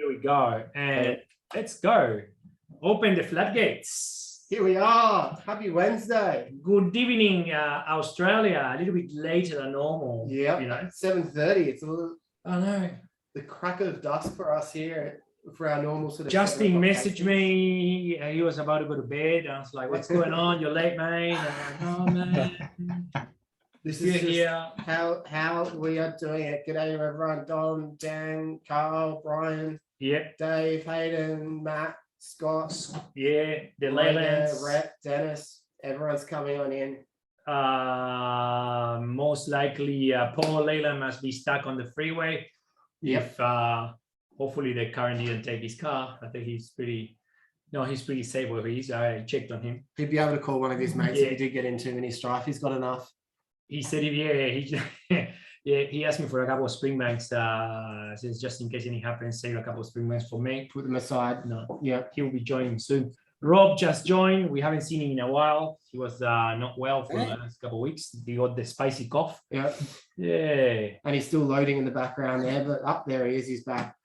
Here we go. And let's go. Open the floodgates. Here we are. Happy Wednesday. Good evening, Australia. A little bit later than normal. Yeah, you know. 7:30. It's a little, I know. the crack of dusk for us here for our normal sort of. Justin messaged me. He was about to go to bed. I was like, "What's going on? You're late, mate." And I'm like, "Oh man, This you're is just here." how we are doing it. G'day everyone. Don, Dan, Carl, Brian, Yeah, Dave, Hayden, Matt, Scott, yeah. The Ryder, Leylands. Rhett, Dennis. Everyone's coming on in. Most likely, Paul Leyland must be stuck on the freeway. Yep. If hopefully the current didn't take his car. I think he's pretty safe where he is. I checked on him. He'd be able to call one of his mates Yeah. if he did get in too many strife. He's got enough. He said, he asked me for a couple of Springbanks, since just in case anything happens, save a couple of Springbanks for me. Put them aside. No, Yeah. he will be joining soon. Rob just joined. We haven't seen him in a while. He was not well for the last couple of weeks. He got the spicy cough. Yeah. Yeah. And he's still loading in the background there, but up there he is. He's back.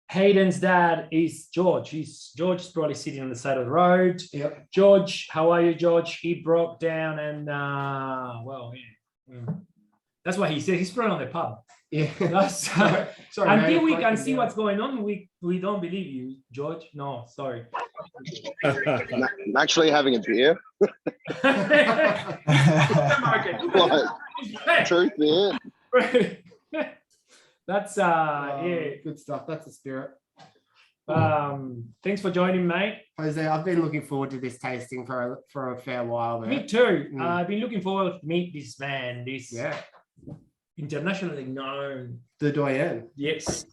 Hayden's dad is George. George's probably sitting on the side of the road. Yep. George, how are you, George? He broke down and that's what he said. He's probably on the pub. Yeah. That's, Sorry, until mate, we I can can see do what's going on, we don't believe you, George. No, sorry. I'm actually having a beer. Truth, man. That's yeah, good stuff. That's the spirit. Thanks for joining, mate. Jose, I've been looking forward to this tasting for a fair while, man. Me too. Mm. I've been looking forward to meet this man, this Yeah. internationally known. The doyen. Yes,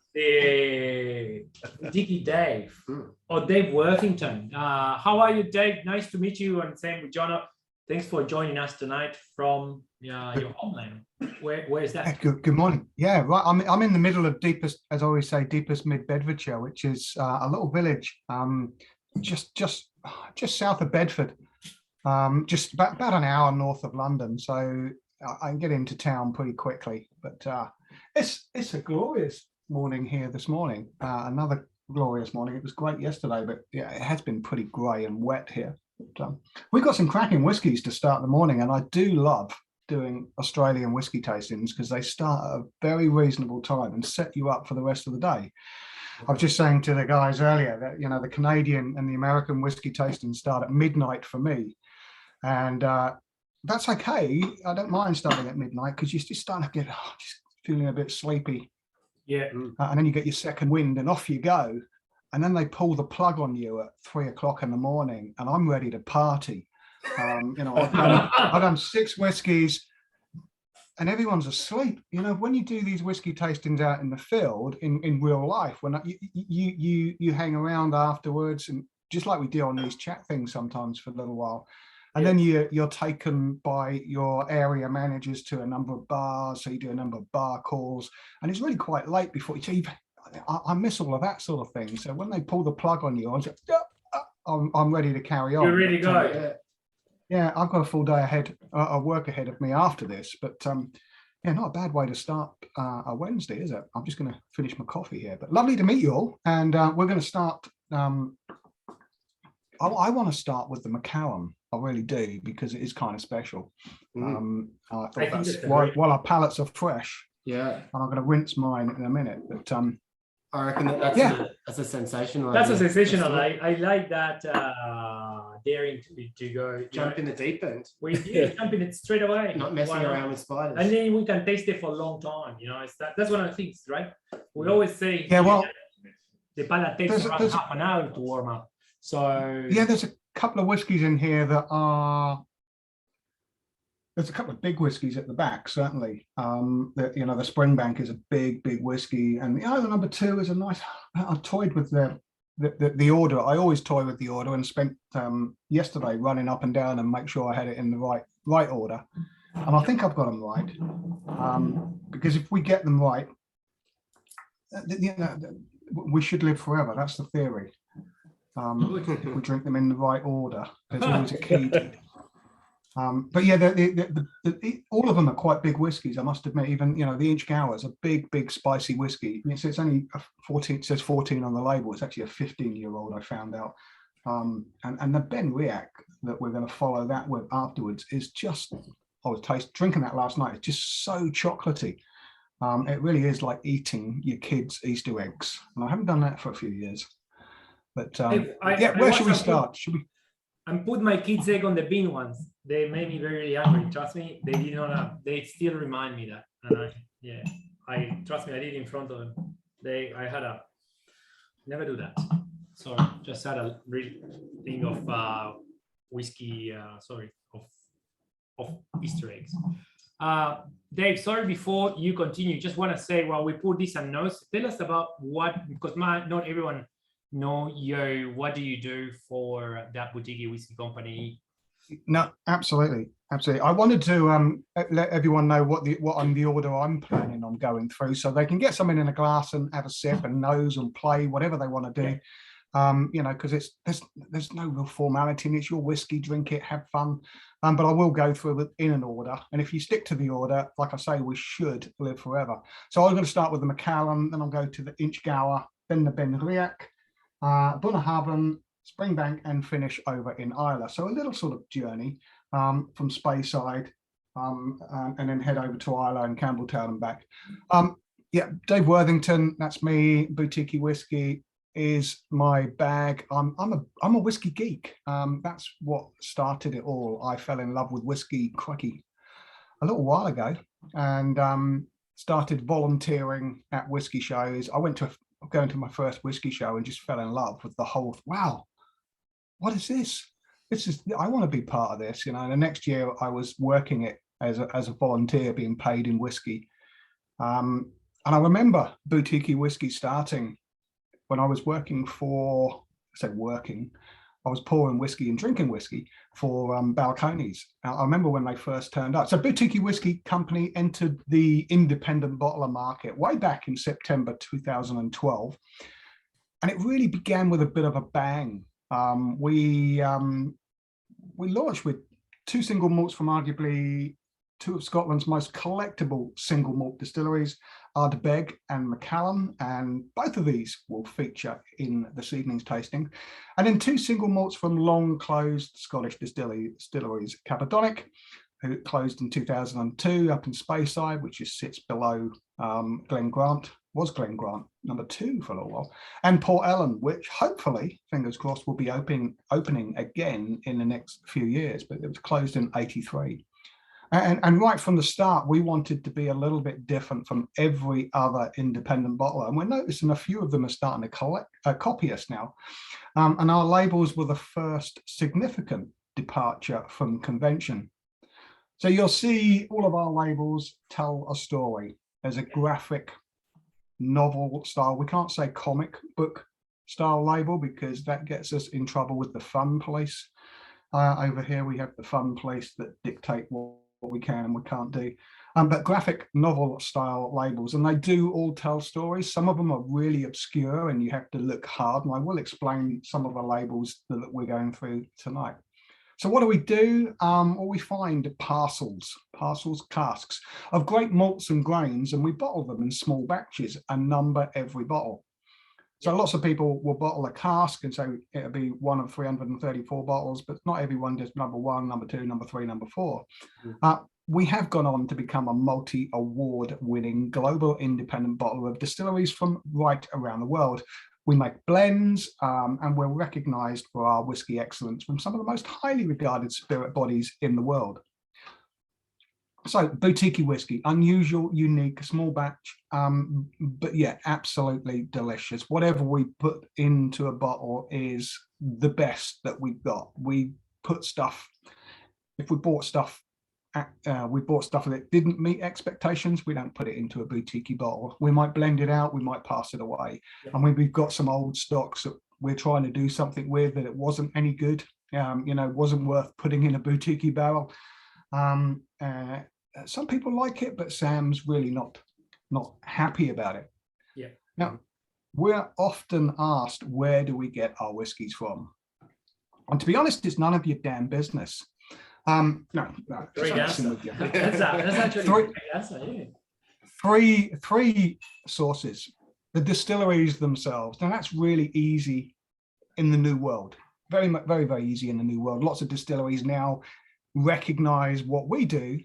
Dicky Dave or Dave Worthington. How are you, Dave? Nice to meet you. And same with John. Thanks for joining us tonight from your homeland. Where is that? Good morning. Yeah, right. I'm in the middle of deepest, as I always say, deepest mid Bedfordshire, which is a little village just south of Bedford, just about an hour north of London. So I can get into town pretty quickly. But it's a glorious morning here this morning. Another glorious morning. It was great yesterday, but yeah, it has been pretty grey and wet here. But, we've got some cracking whiskies to start the morning, and I do love doing Australian whiskey tastings because they start at a very reasonable time and set you up for the rest of the day. I was just saying to the guys earlier that, you know, the Canadian and the American whiskey tastings start at midnight for me, and that's okay. I don't mind starting at midnight because you're just starting to get just feeling a bit sleepy. Yeah. And then you get your second wind and off you go. And then they pull the plug on you at 3 o'clock in the morning, and I'm ready to party. You know, I've done 6 whiskies, and everyone's asleep. You know, when you do these whiskey tastings out in the field, in real life, when you hang around afterwards, and just like we do on these chat things sometimes for a little while, and then you're taken by your area managers to a number of bars, so you do a number of bar calls, and it's really quite late before you. I miss all of that sort of thing. So when they pull the plug on you, I'm ready to carry on. You're ready to go. Yeah, I've got a full day ahead, work ahead of me after this. But yeah, not a bad way to start a Wednesday, is it? I'm just going to finish my coffee here. But lovely to meet you all. And we're going to start. I want to start with the Macallan. I really do, because it is kind of special. I thought that's while our palates are fresh. Yeah. And I'm going to rinse mine in a minute. But I reckon that's a sensational. That's idea. a sensational. I like that daring to go Jump in the deep end. We jump in it straight away. Not messing around with spiders. And then we can taste it for a long time. You know, that's one of the things, right? We always say, yeah, well, the palate takes around half an hour to warm up. So yeah, there's a couple of whiskies in here that are. There's a couple of big whiskies at the back, certainly. The Springbank is a big whiskey, and the number 2 is a nice. I toyed with the order. I always toy with the order, and spent yesterday running up and down and make sure I had it in the right order. And I think I've got them right, because if we get them right, we should live forever. That's the theory. If we drink them in the right order, there's always a key. But yeah, all of them are quite big whiskies, I must admit. Even, you know, the Inchgower is a big spicy whiskey. It's only a 14, it says 14 on the label. It's actually a 15-year-old, I found out. And the Ben Riach that we're going to follow that with afterwards is just, I was drinking that last night. It's just so chocolatey. It really is like eating your kids' Easter eggs. And I haven't done that for a few years. But where should we start? Should we? I put my kids' egg on the bean ones. They made me very angry. Trust me, they did not. They still remind me that. And I trust me. I did in front of them. I had a never do that. Sorry, just had a real thing of whiskey. Of Easter eggs. Dave, sorry, before you continue, just want to say, well, we put this on notes. Tell us about what, because not everyone know you. What do you do for that boutique whiskey company? No, absolutely. I wanted to let everyone know what the order I'm planning on going through, so they can get something in a glass and have a sip and nose and play whatever they want to do. You know, because there's no real formality in it. It's your whiskey, drink it, have fun. But I will go through it in an order. And if you stick to the order, like I say, we should live forever. So I'm going to start with the Macallan, then I'll go to the Inchgower, then the Ben Riach, Bunnahabhain, Springbank, and finish over in Islay. So a little sort of journey from Speyside, and then head over to Islay and Campbelltown and back. Yeah, Dave Worthington, that's me. Boutique whiskey is my bag. I'm a whiskey geek. That's what started it all. I fell in love with whiskey, crikey, a little while ago, and started volunteering at whiskey shows. I went to going to my first whiskey show and just fell in love with the whole. Wow, what is this? This is, I want to be part of this, you know. And the next year I was working it as a volunteer, being paid in whiskey. And I remember boutique whiskey starting when I was working for, I was pouring whiskey and drinking whiskey for Balcones. I remember when they first turned up. So Boutique Whiskey Company entered the independent bottler market way back in September 2012. And it really began with a bit of a bang. We launched with 2 single malts from arguably 2 of Scotland's most collectible single malt distilleries, Ardbeg and Macallan, and both of these will feature in this evening's tasting. And then 2 single malts from long closed Scottish distilleries, Capadonic, who closed in 2002 up in Speyside, which just sits below Glen Grant, was Glen Grant, number 2 for a little while, and Port Ellen, which hopefully, fingers crossed, will be opening again in the next few years, but it was closed in '83. And right from the start, we wanted to be a little bit different from every other independent bottler. And we're noticing a few of them are starting to copy us now. And our labels were the first significant departure from convention. So you'll see all of our labels tell a story. There's a graphic novel style. We can't say comic book style label because that gets us in trouble with the fun police. Over here, we have the fun police that dictate what we can and we can't do, but graphic novel style labels, and they do all tell stories. Some of them are really obscure and you have to look hard, and I will explain some of the labels that we're going through tonight. So what do? Well, we find parcels, casks of great malts and grains, and we bottle them in small batches and number every bottle. So lots of people will bottle a cask and say it'll be one of 334 bottles, but not everyone does number 1, number 2, number 3, number 4. We have gone on to become a multi-award winning global independent bottler of distilleries from right around the world. We make blends, and we're recognized for our whiskey excellence from some of the most highly regarded spirit bodies in the world. So boutique whiskey, unusual, unique, small batch, but yeah, absolutely delicious. Whatever we put into a bottle is the best that we've got. We put stuff, if we bought stuff that didn't meet expectations, we don't put it into a boutique bottle. We might blend it out, we might pass it away. I mean, we've got some old stocks that we're trying to do something with that it wasn't any good, you know, wasn't worth putting in a boutique barrel. Some people like it, but Sam's really not happy about it. Yeah. Now, we're often asked, where do we get our whiskies from? And to be honest, it's none of your damn business. No, Great just answer. messing with you. That's actually a Three- great answer. Yeah. Three sources. The distilleries themselves. Now that's really easy in the new world. Very, very easy in the new world. Lots of distilleries now recognize what we do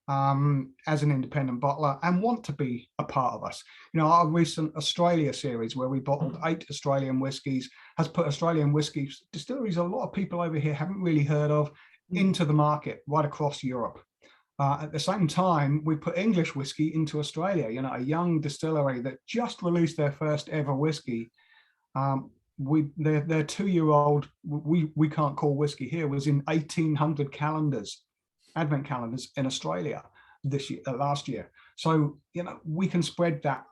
as an independent bottler and want to be a part of us. You know, our recent Australia series where we bottled 8 Australian whiskies has put Australian whiskies, distilleries a lot of people over here haven't really heard of, into the market right across Europe. At the same time, we put English whiskey into Australia, you know, a young distillery that just released their first ever whiskey. Their 2-year-old, we can't call whiskey here, was in 1800 calendars, advent calendars in Australia last year. So, you know, we can spread that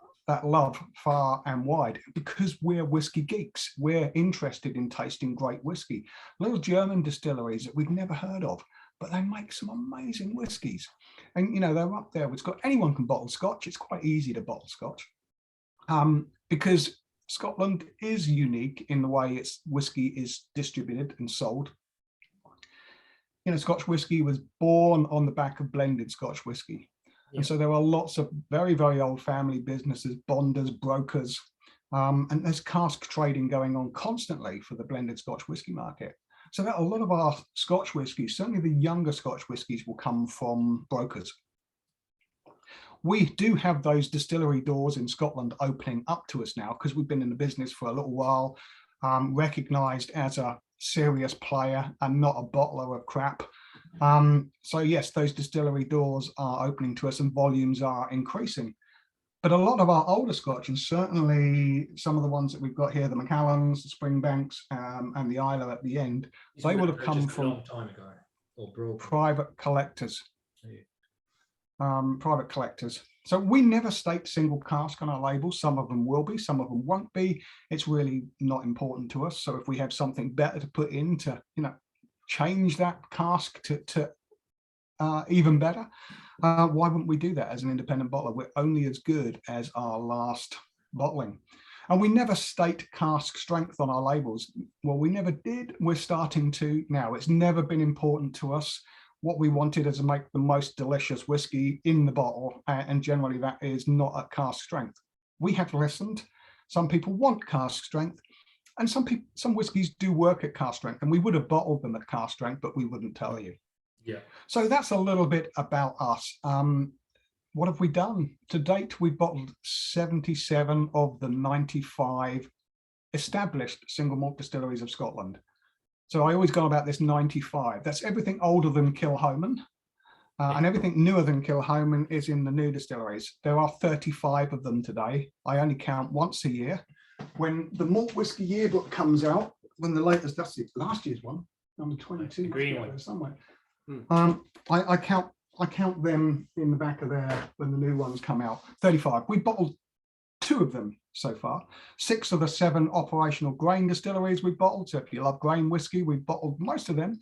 love far and wide because we're whiskey geeks. We're interested in tasting great whiskey. Little German distilleries that we've never heard of, but they make some amazing whiskies. And, you know, they're up there with Scotch. Anyone can bottle Scotch. It's quite easy to bottle Scotch because Scotland is unique in the way its whiskey is distributed and sold. You know, Scotch whiskey was born on the back of blended Scotch whiskey. Yeah. And so there are lots of very, very old family businesses, bonders, brokers, and there's cask trading going on constantly for the blended Scotch whiskey market. So that a lot of our Scotch whiskies, certainly the younger Scotch whiskies, will come from brokers. We do have those distillery doors in Scotland opening up to us now because we've been in the business for a little while, recognised as a serious player and not a bottler of crap. So yes, those distillery doors are opening to us and volumes are increasing. But a lot of our older Scotch, and certainly some of the ones that we've got here, the Macallans, the Springbanks, and the Isla at the end, they would have come from a long time ago, or private collectors. Private collectors. So we never state single cask on our labels. Some of them will be, some of them won't be. It's really not important to us. So if we have something better to put in to, you know, change that cask to even better, why wouldn't we do that as an independent bottler? We're only as good as our last bottling. And we never state cask strength on our labels. Well, we never did. We're starting to now. It's never been important to us. What we wanted is to make the most delicious whiskey in the bottle, and generally that is not at cask strength. We have listened. Some people want cask strength, and some whiskies do work at cask strength, and we would have bottled them at cask strength, but we wouldn't tell you. Yeah. So that's a little bit about us. What have we done to date? We've bottled 77 of the 95 established single malt distilleries of Scotland. So I always go about this 95. That's everything older than Kilhoman, and everything newer than Kilhoman is in the new distilleries. There are 35 of them today. I only count once a year. When the Malt Whisky Yearbook comes out, when the latest, that's it, last year's one, number 22, green one somewhere. I count them in the back of there when the new ones come out. 35. We bottled 2 of them so far. 6 of the 7 operational grain distilleries we bottled. So if you love grain whiskey, we've bottled most of them.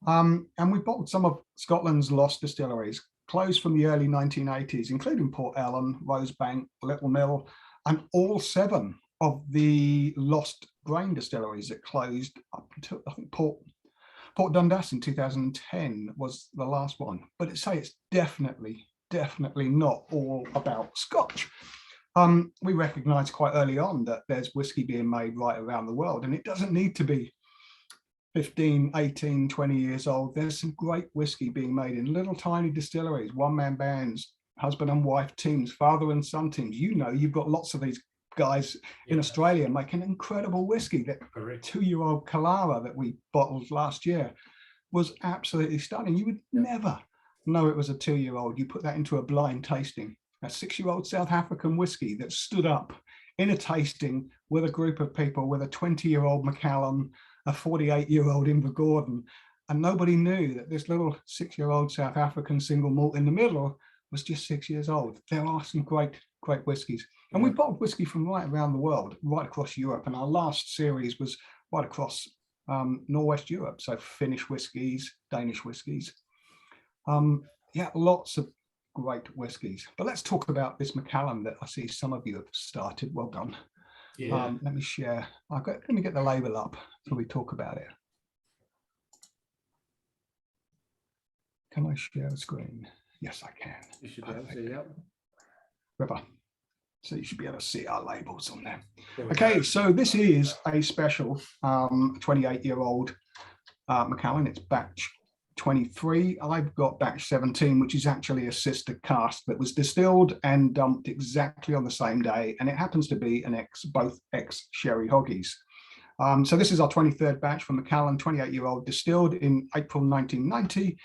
And we bottled some of Scotland's lost distilleries, closed from the early 1980s, including Port Ellen, Rosebank, Little Mill, and all 7 of the lost grain distilleries that closed up until, I think, Port Dundas in 2010 was the last one. But it's definitely not all about Scotch. We recognized quite early on that there's whiskey being made right around the world, and it doesn't need to be 15, 18, 20 years old. There's some great whiskey being made in little tiny distilleries, one-man bands, husband and wife teams, father and son teams. You know, you've got lots of these guys in Australia making incredible whiskey. That 2-year-old Callara that we bottled last year was absolutely stunning. You would never know it was a 2-year-old. You put that into a blind tasting. A 6-year-old South African whiskey that stood up in a tasting with a group of people, with a 20-year-old Macallan, a 48-year-old Invergordon, and nobody knew that this little 6-year-old South African single malt in the middle was just 6 years old. There are some great whiskies. And we bottled whiskey from right around the world, right across Europe. And our last series was right across Northwest Europe. So Finnish whiskies, Danish whiskies. Lots of great whiskies. But let's talk about this Macallan that I see some of you have started. Well done. Let me share. Let me get the label up so we talk about it. Can I share the screen? Yes, I can. You should be able to, yeah. River. So you should be able to see our labels on there. There we Okay, so this is a special 28-year-old Macallan. It's batch 23. I've got batch 17, which is actually a sister cask that was distilled and dumped exactly on the same day. And it happens to be both ex-sherry hoggies. So this is our 23rd batch from Macallan, 28-year-old, distilled in April 1990,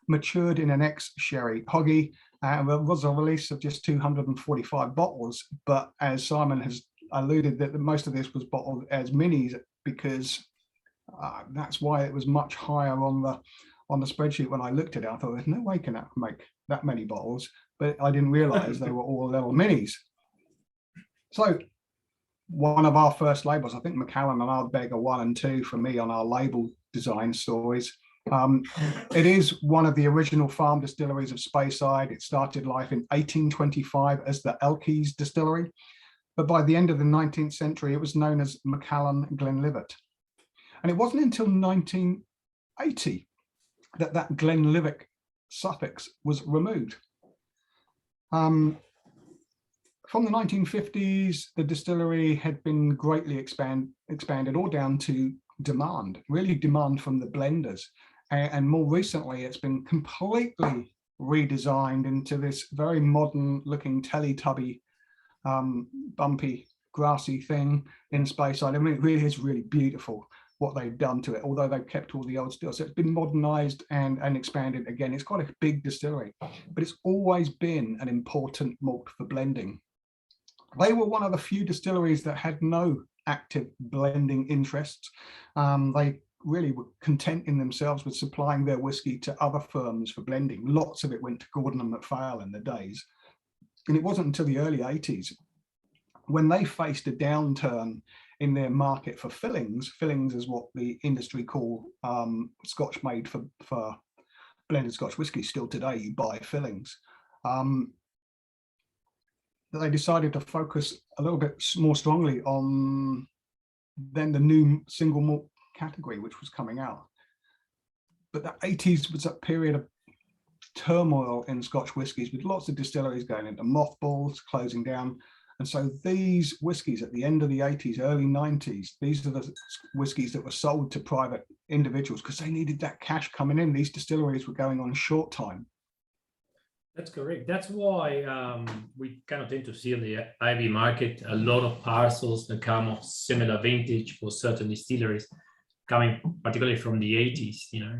matured in an ex-sherry hoggy. And there was a release of just 245 bottles, but as Simon has alluded, that most of this was bottled as minis because that's why it was much higher on the spreadsheet when I looked at it. I thought there's no way I can make that many bottles, but I didn't realize they were all little minis. So one of our first labels, I think Macallan and Ardbeg are 1 and 2 for me on our label design stories. It is one of the original farm distilleries of Speyside. It started life in 1825 as the Elkies distillery, but by the end of the 19th century, it was known as Macallan Glenlivet. And it wasn't until 1980 that Glenlivet suffix was removed. From the 1950s, the distillery had been greatly expanded all down to demand, really demand from the blenders. And more recently, it's been completely redesigned into this very modern looking Teletubby, bumpy, grassy thing in Speyside. I mean, it really is really beautiful what they've done to it, although they've kept all the old still. So it's been modernized and expanded again. It's quite a big distillery, but it's always been an important malt for blending. They were one of the few distilleries that had no active blending interests. They really were content in themselves with supplying their whiskey to other firms for blending. Lots of it went to Gordon and MacPhail in the days. And it wasn't until the early 80s when they faced a downturn in their market for fillings. Fillings is what the industry call Scotch made for blended Scotch whiskey. Still today, you buy fillings. They decided to focus a little bit more strongly on then the new single malt category, which was coming out. But the 80s was a period of turmoil in Scotch whiskies, with lots of distilleries going into mothballs, closing down. And so these whiskies at the end of the 80s, early 90s, these are the whiskies that were sold to private individuals because they needed that cash coming in. These distilleries were going on short time. That's correct. That's why we kind of tend to see in the IB market a lot of parcels that come of similar vintage for certain distilleries, coming particularly from the 80s, you know.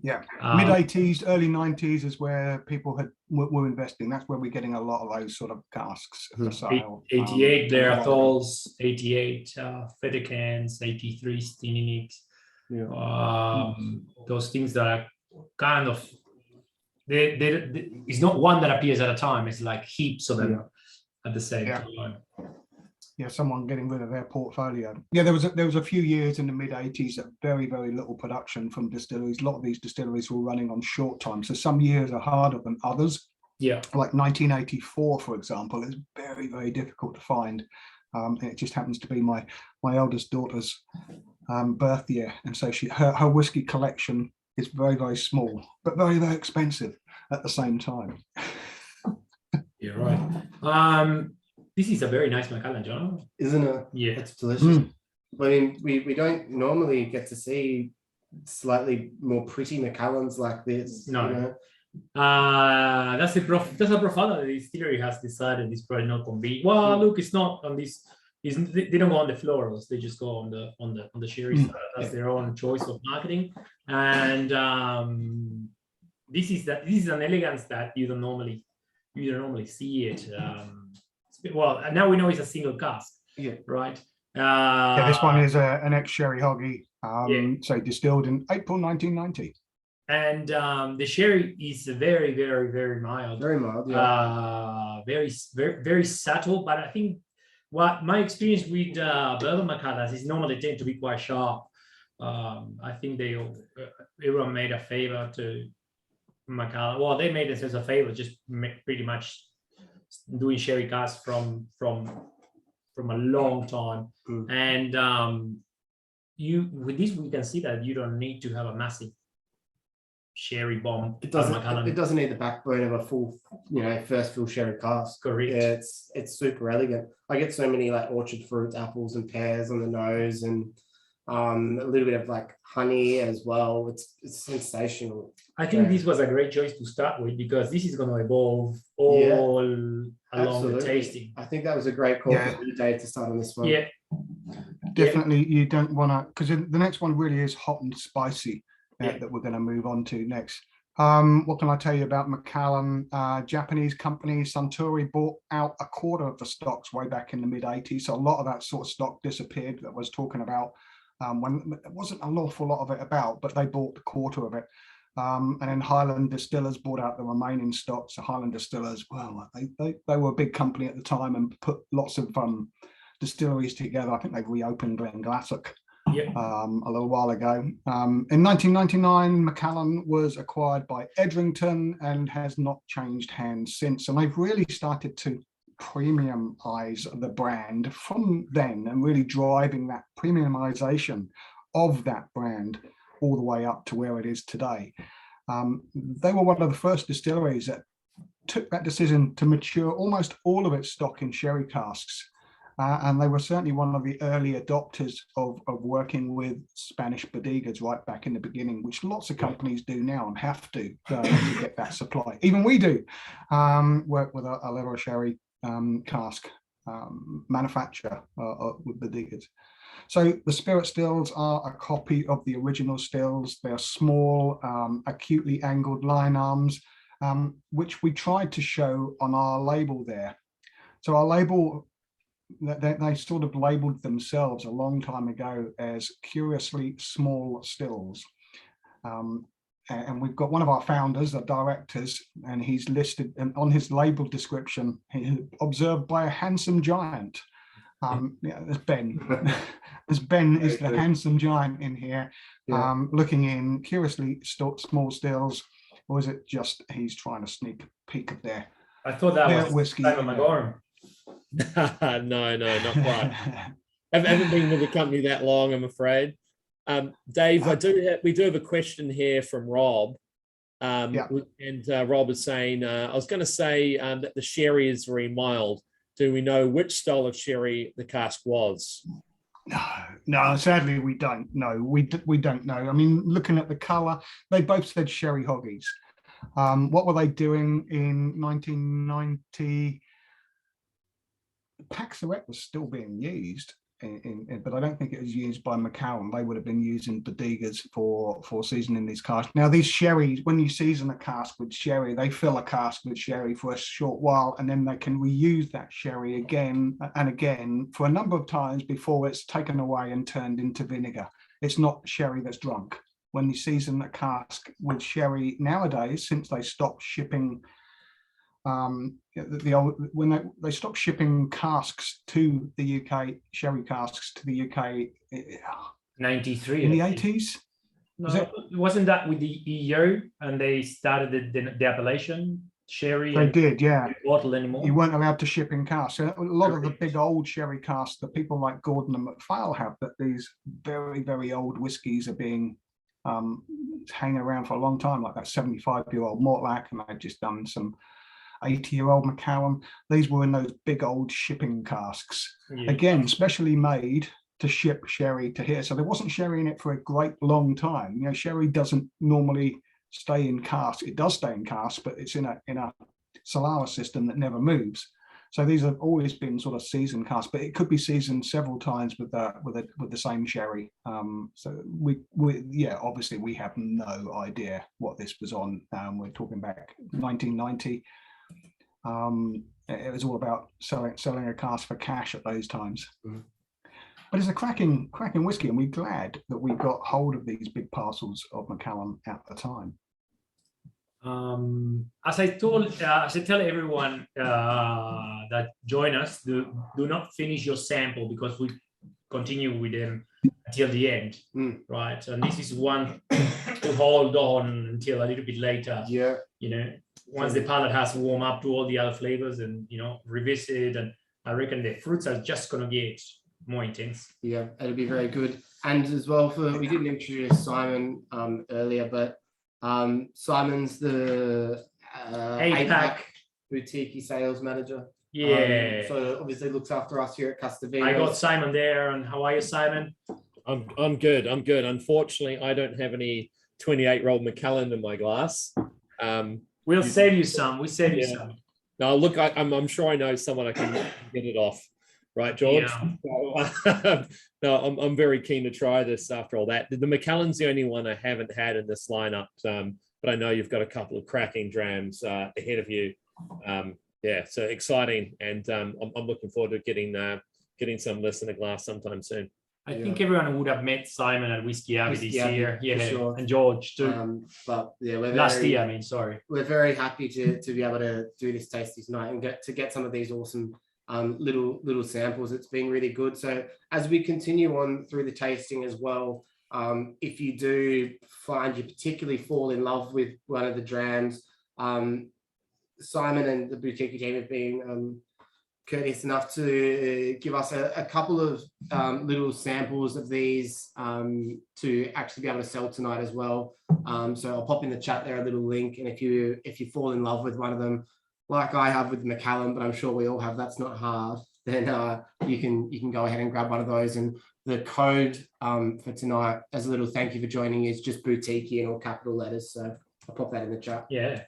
Yeah, mid 80s, early 90s is where people were investing. That's where we're getting a lot of those sort of casks for sale. 88 Blair Atholls, 88 Fettercans, 83 Stininics. Yeah. Those things that are kind of, it's not one that appears at a time. It's like heaps of them at the same time. Yeah, someone getting rid of their portfolio. Yeah, there was a few years in the mid 80s of very, very little production from distilleries. A lot of these distilleries were running on short time. So some years are harder than others. Yeah. Like 1984, for example, is very, very difficult to find. It just happens to be my eldest daughter's birth year. And so her whiskey collection is very, very small, but very, very expensive at the same time. You're right. This is a very nice Macallan, John. Isn't it? Yeah. It's delicious. I mean, we don't normally get to see slightly more pretty Macallans like this. No. You know? That's a profile that the distillery has decided is probably not convenient. Well, look, it's not on this. They don't go on the florals. They just go on the sherry side. That's their own choice of marketing. And this is an elegance that you don't normally see it. Well, now we know it's a single cask. Yeah. Right. Yeah, this one is an ex-sherry hoggy. So distilled in April 1990. And the sherry is very, very, very mild. Very mild. Yeah. Very, very, very subtle. But I think what my experience with bourbon Macallans is normally tend to be quite sharp. I think everyone made a favor to Macallan. Well, they made themselves a favor, just pretty much doing sherry casks from a long time. And with this we can see that you don't need to have a massive sherry bomb. It out of doesn't. Macallan. It doesn't need the backbone of a full, first fill sherry cask. Correct. Yeah, it's super elegant. I get so many like orchard fruits, apples and pears on the nose, and a little bit of like honey as well. It's sensational. I think Yeah. this was a great choice to start with because this is going to evolve all along Absolutely. the tasting. I think that was a great call Yeah. for you, Dave, to start on this one. Yeah, Definitely, you don't want to, because the next one really is hot and spicy Yeah. that we're going to move on to next. What can I tell you about Macallan? Japanese company Suntory bought out a quarter of the stocks way back in the mid 80s. So a lot of that sort of stock disappeared that I was talking about when there wasn't an awful lot of it about, but they bought a quarter of it. And then Highland Distillers bought out the remaining stocks. So Highland Distillers, well, they were a big company at the time and put lots of distilleries together. I think they've reopened Glenglassaugh yeah. a little while ago. In 1999, Macallan was acquired by Edrington and has not changed hands since. And they've really started to premiumize the brand from then and really driving that premiumization of that brand all the way up to where it is today. They were one of the first distilleries that took that decision to mature almost all of its stock in sherry casks. And they were certainly one of the early adopters of working with Spanish bodegas right back in the beginning, which lots of companies do now and have to get that supply. Even we do work with a little sherry cask manufacturer with bodegas. So the spirit stills are a copy of the original stills. They're small, acutely angled line arms, which we tried to show on our label there. So our label, they sort of labeled themselves a long time ago as curiously small stills. And we've got one of our founders, the directors, and he's listed on his label description, observed by a handsome giant. There's Ben. There's Ben is the handsome giant in here, looking in curiously small stills, or is it just he's trying to sneak a peek of their I thought that was whiskey. Simon McGorn. No, not quite. I haven't been with the company that long, I'm afraid. Dave, we do have a question here from Rob. And Rob is saying, I was going to say that the sherry is very mild. Do we know which style of sherry the cask was? No, sadly we don't know. We don't know. I mean, looking at the colour, they both said sherry hoggies. What were they doing in 1990? Paxarette was still being used, but I don't think it was used by Macallan. They would have been using bodegas for seasoning these casks. Now, these sherries, when you season a cask with sherry, they fill a cask with sherry for a short while, and then they can reuse that sherry again and again for a number of times before it's taken away and turned into vinegar. It's not sherry that's drunk. When you season a cask with sherry nowadays, since they stopped shipping when they stopped shipping casks to the UK, sherry casks to the UK 93 in the 80s. No, wasn't that with the EU and they started the appellation sherry? They did, yeah. Bottle anymore. You weren't allowed to ship in casks. So a lot of the big old sherry casks that people like Gordon and MacPhail have, that these very, very old whiskies are being hanging around for a long time, like that 75-year-old Mortlach, and they've just done some 80-year-old Macallan. These were in those big old shipping casks, again, specially made to ship sherry to here. So there wasn't sherry in it for a great long time. You know, sherry doesn't normally stay in cask. It does stay in cask, but it's in a Solera system that never moves. So these have always been sort of seasoned casks, but it could be seasoned several times with the same sherry. So we obviously we have no idea what this was on. We're talking back 1990. It was all about selling a cask for cash at those times. But it's a cracking whiskey, and we're glad that we got hold of these big parcels of Macallan at the time. As I tell everyone that join us, do not finish your sample because we continue with them until the end, right? And this is one to hold on until a little bit later. Yeah, you know, once the palate has warmed up to all the other flavors and revisit, and I reckon the fruits are just gonna get more intense. Yeah, it'll be very good. And as well, we didn't introduce Simon earlier, but Simon's the APAC. boutique sales manager. Yeah. So obviously looks after us here at Casa Vinos. I got Simon there. And how are you, Simon? I'm good. I'm good. Unfortunately, I don't have any 28-year-old Macallan in my glass. We'll save you some. We save you Yeah. some. No, look, I'm sure I know someone I can get it off. Right, George? Yeah. No, I'm very keen to try this after all that. The Macallan's the only one I haven't had in this lineup, but I know you've got a couple of cracking drams ahead of you. Yeah, so exciting, and I'm looking forward to getting some of this in a glass sometime soon. I think everyone would have met Simon at Whisky Abbey this year. for Yeah, sure. and George too. But yeah, Last year, I mean, sorry. We're very happy to be able to do this tasting tonight and get some of these awesome little samples. It's been really good. So as we continue on through the tasting as well, if you do find you particularly fall in love with one of the drams, Simon and the boutique team have been courteous enough to give us a couple of little samples of these to actually be able to sell tonight as well. So I'll pop in the chat there a little link, and if you fall in love with one of them, like I have with Macallan, but I'm sure we all have, that's not hard, then you can go ahead and grab one of those. And the code for tonight, as a little thank you for joining, is just boutique in all capital letters. So I'll pop that in the chat. Yeah.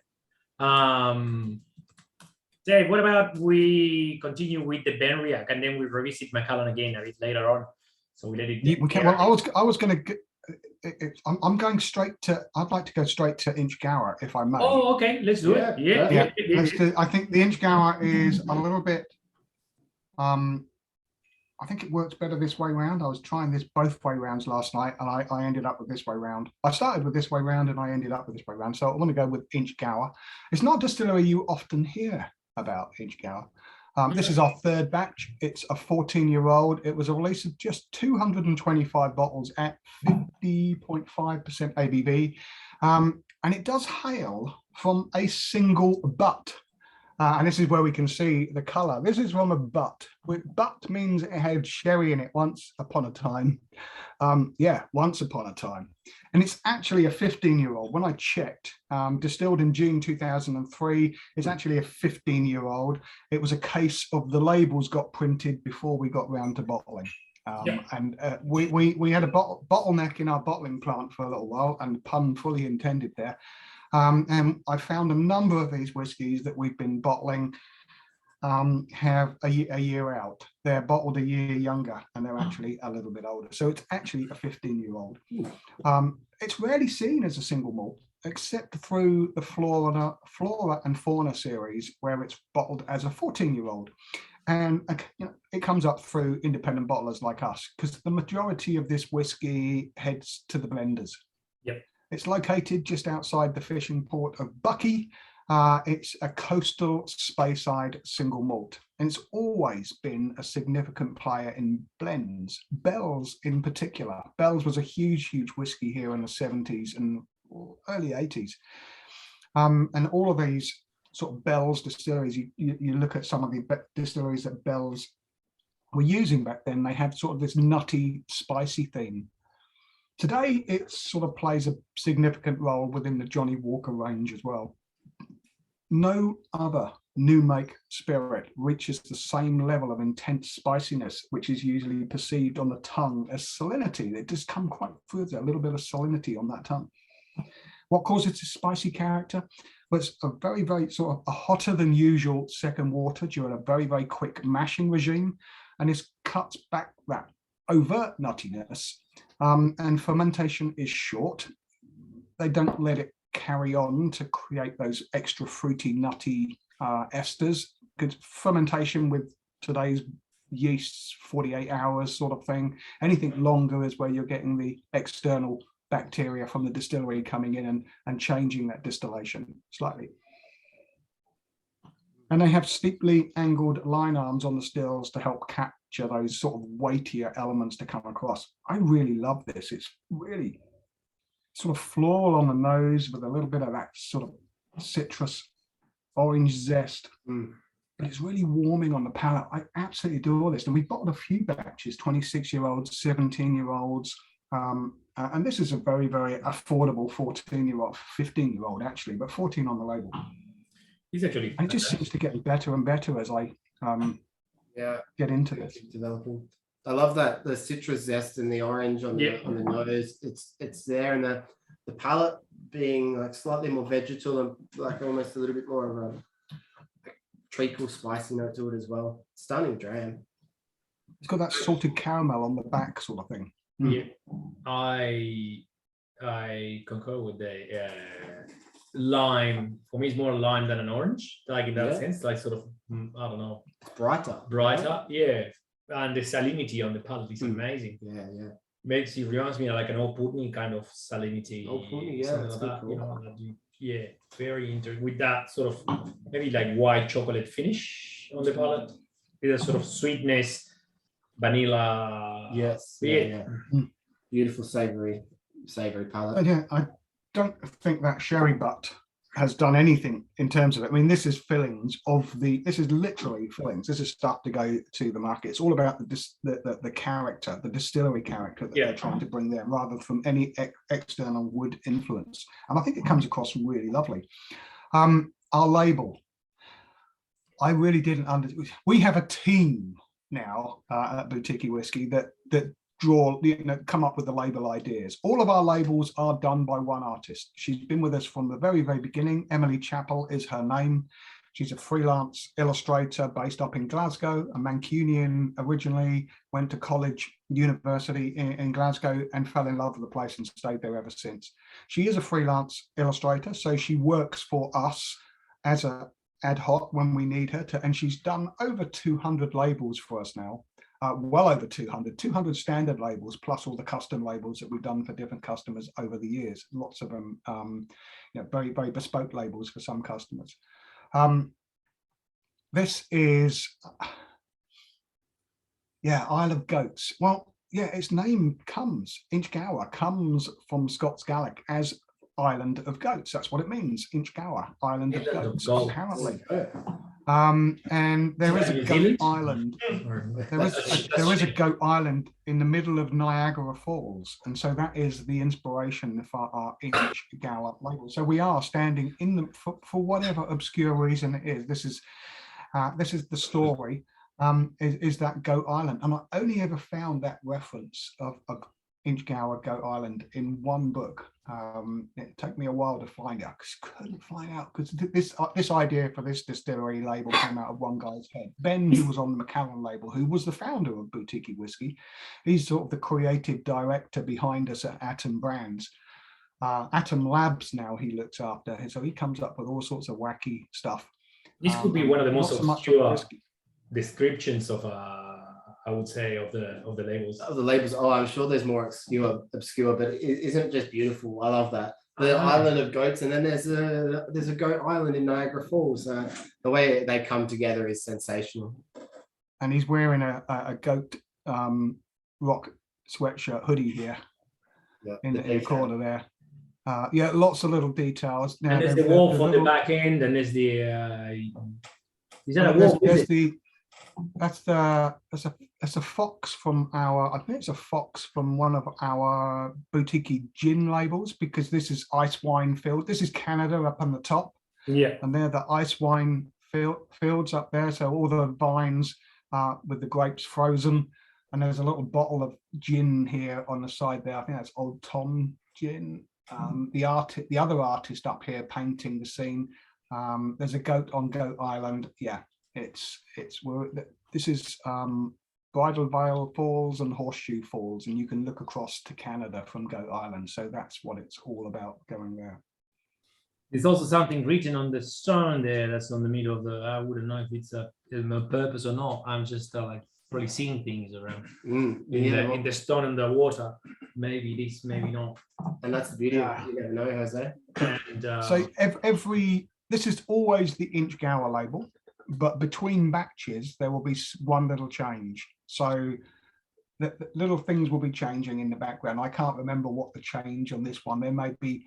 Dave, what about we continue with the Benriach and then we revisit Macallan again a bit later on? So we let it. We can, well, I was going to. I'm going straight to. I'd like to go straight to Inchgower, if I may. Oh, okay. Let's do it. Yeah. Let's do, I think the Inchgower is a little bit. I think it works better this way round. I was trying this both way rounds last night, and I ended up with this way round. I started with this way round, and I ended up with this way round. So I want to go with Inchgower. It's not a distillery you often hear about, Inchgower. This is our third batch. It's a 14-year-old. It was a release of just 225 bottles at 50.5% ABV. And it does hail from a single butt. And this is where we can see the color. This is from a butt. Butt means it had sherry in it once upon a time. Once upon a time. And it's actually a 15-year-old. When I checked, distilled in June 2003, it's actually a 15-year-old. It was a case of the labels got printed before we got round to bottling. And we had a bottleneck in our bottling plant for a little while, and pun fully intended there. And I found a number of these whiskies that we've been bottling have a year out. They're bottled a year younger, and they're actually a little bit older. So it's actually a 15-year-old. It's rarely seen as a single malt, except through the Flora and Fauna series, where it's bottled as a 14-year-old. And it comes up through independent bottlers like us, because the majority of this whiskey heads to the blenders. Yep. It's located just outside the fishing port of Bucky. It's a coastal Speyside single malt, and it's always been a significant player in blends. Bell's in particular. Bell's was a huge whiskey here in the 70s and early 80s. And all of these sort of Bell's distilleries, you look at some of the distilleries that Bell's were using back then, they had sort of this nutty, spicy theme. Today, it sort of plays a significant role within the Johnny Walker range as well. No other new make spirit reaches the same level of intense spiciness, which is usually perceived on the tongue as salinity. It does come quite further, a little bit of salinity on that tongue. What causes its spicy character was a very, very sort of a hotter than usual second water during a very, very quick mashing regime, and this cuts back that overt nuttiness. And fermentation is short. They don't let it carry on to create those extra fruity, nutty esters, because fermentation with today's yeasts, 48 hours sort of thing. Anything longer is where you're getting the external bacteria from the distillery coming in and changing that distillation slightly. And they have steeply angled line arms on the stills to help capture those sort of weightier elements to come across. I really love this. It's really sort of floral on the nose with a little bit of that sort of citrus orange zest. But it's really warming on the palate. I absolutely adore this. And we've bottled a few batches, 26-year-olds, 17-year-olds. And this is a very, very affordable 14-year-old, 15-year-old actually, but 14 on the label. He's actually. And it just seems to get better and better as I get into this. Keep developing. I love that the citrus zest and the orange on the nose. It's there, and the palate being like slightly more vegetal and like almost a little bit more of a treacle spicy note to it as well. Stunning dram. It's got that salted caramel on the back sort of thing. Yeah, I concur with the lime. For me, it's more lime than an orange, like in that sense, like sort of, I don't know, Brighter. yeah. And the salinity on the palate is amazing. Yeah. Makes it reminds me of like an old Putney kind of salinity. Old Putney, yeah, something that's like that. cool. You know, that very interesting with that sort of maybe like white chocolate finish on the palate. With a sort of sweetness, vanilla. Yes. Yeah. Beautiful savory palate. Yeah, I don't think that sherry butt has done anything in terms of it. I mean, this is fillings this is literally fillings. This is stuff to go to the market. It's all about the character, the distillery character that they're trying to bring there, rather from any external wood influence. And I think it comes across really lovely. Our label, I really didn't understand. We have a team now at Boutique Whisky that come up with the label ideas. All of our labels are done by one artist. She's been with us from the very, very beginning. Emily Chappell is her name. She's a freelance illustrator based up in Glasgow, a Mancunian originally, went to university in Glasgow and fell in love with the place and stayed there ever since. She is a freelance illustrator, so she works for us as a ad hoc when we need her to, and she's done over 200 labels for us now. Well over 200 standard labels, plus all the custom labels that we've done for different customers over the years. Lots of them, very, very bespoke labels for some customers. This is, Isle of Goats. Well, its name Inchgower comes from Scots Gaelic as Island of Goats. That's what it means, Inchgower, Island of Goats, apparently. And there is a goat island. There is a goat island in the middle of Niagara Falls, and so that is the inspiration for our Inchgower label. So we are standing in the for whatever obscure reason it is. This is the story. Is that goat island, and I only ever found that reference of Inchgower Goat Island in one book. It took me a while to find out because couldn't find out, because this idea for this distillery label came out of one guy's head. Ben, who was on the Macallan label, who was the founder of Boutique Whisky. He's sort of the creative director behind us at Atom Brands. Atom Labs now he looks after, so he comes up with all sorts of wacky stuff. This could be one of the most obscure whiskey descriptions of I would say of the labels. Of the labels, I'm sure there's more obscure, but isn't it just beautiful? I love that. The Island of Goats, and then there's a goat island in Niagara Falls. The way they come together is sensational. And he's wearing a goat rock sweatshirt hoodie here in the corner there. Lots of little details. Now, and there's the wolf on the back end, and there's the is that a wolf? That's a fox from I think it's a fox from one of our boutique gin labels, because this is ice wine field. This is Canada up on the top. Yeah. And they're the ice wine fields up there. So all the vines with the grapes frozen. And there's a little bottle of gin here on the side there. I think that's Old Tom gin. The other artist up here painting the scene. There's a goat on Goat Island. Yeah. This is Bridal Veil Falls and Horseshoe Falls, and you can look across to Canada from Goat Island. So that's what it's all about going there. There's also something written on the stone there that's on the middle of the. I wouldn't know if it's a purpose or not. I'm just probably seeing things around in the stone and the water. Maybe this, maybe not. And that's the beauty of it. You never know, Jose. And, so this is always the Inchgower label. But between batches, there will be one little change. So the little things will be changing in the background. I can't remember what the change on this one. There may be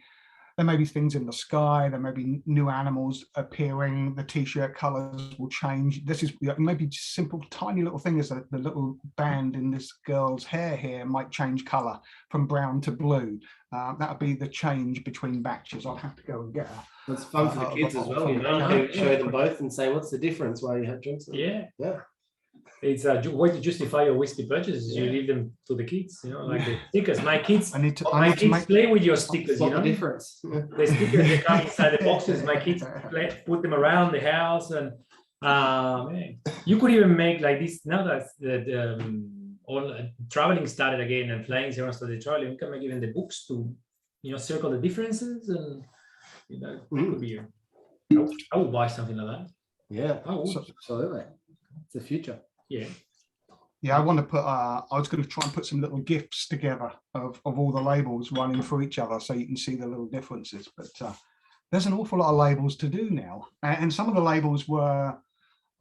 there may be things in the sky, there may be new animals appearing, the t-shirt colors will change. This is maybe just simple, tiny little thing is that the little band in this girl's hair here might change color from brown to blue. That would be the change between batches. I'll have to go and get her. It's fun for the kids as well. You know, you can show them both and say, what's the difference while you have drinks? Yeah. Yeah. It's a way to justify your whiskey purchases. You leave them to the kids, you know, like the stickers. My kids play with your stickers, you know. The difference. The stickers they come inside the boxes. My kids put them around the house, and man, you could even make like this. Now that all traveling started again and flying everyone started traveling, we can make even the books to, you know, circle the differences, and you know, it could be. I would buy something like that. Yeah, absolutely. It's the future. Yeah, I want to put I was going to try and put some little gifs together of all the labels running through each other so you can see the little differences, but there's an awful lot of labels to do now, and some of the labels were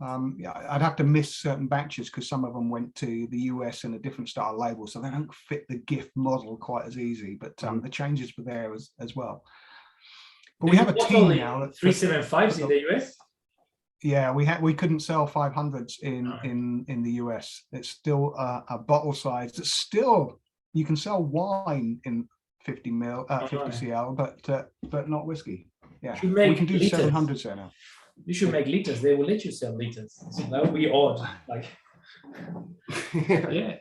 I'd have to miss certain batches because some of them went to the US in a different style label, so they don't fit the gift model quite as easy, but the changes were there as well. But we have a team now. 375s in the US. Yeah, we couldn't sell 500s in the US. It's still a bottle size. It's still, you can sell wine in 50 cl, but not whiskey. Yeah, we can do 700s there now. You should make liters. They will let you sell liters. So that would be odd. Like, yeah.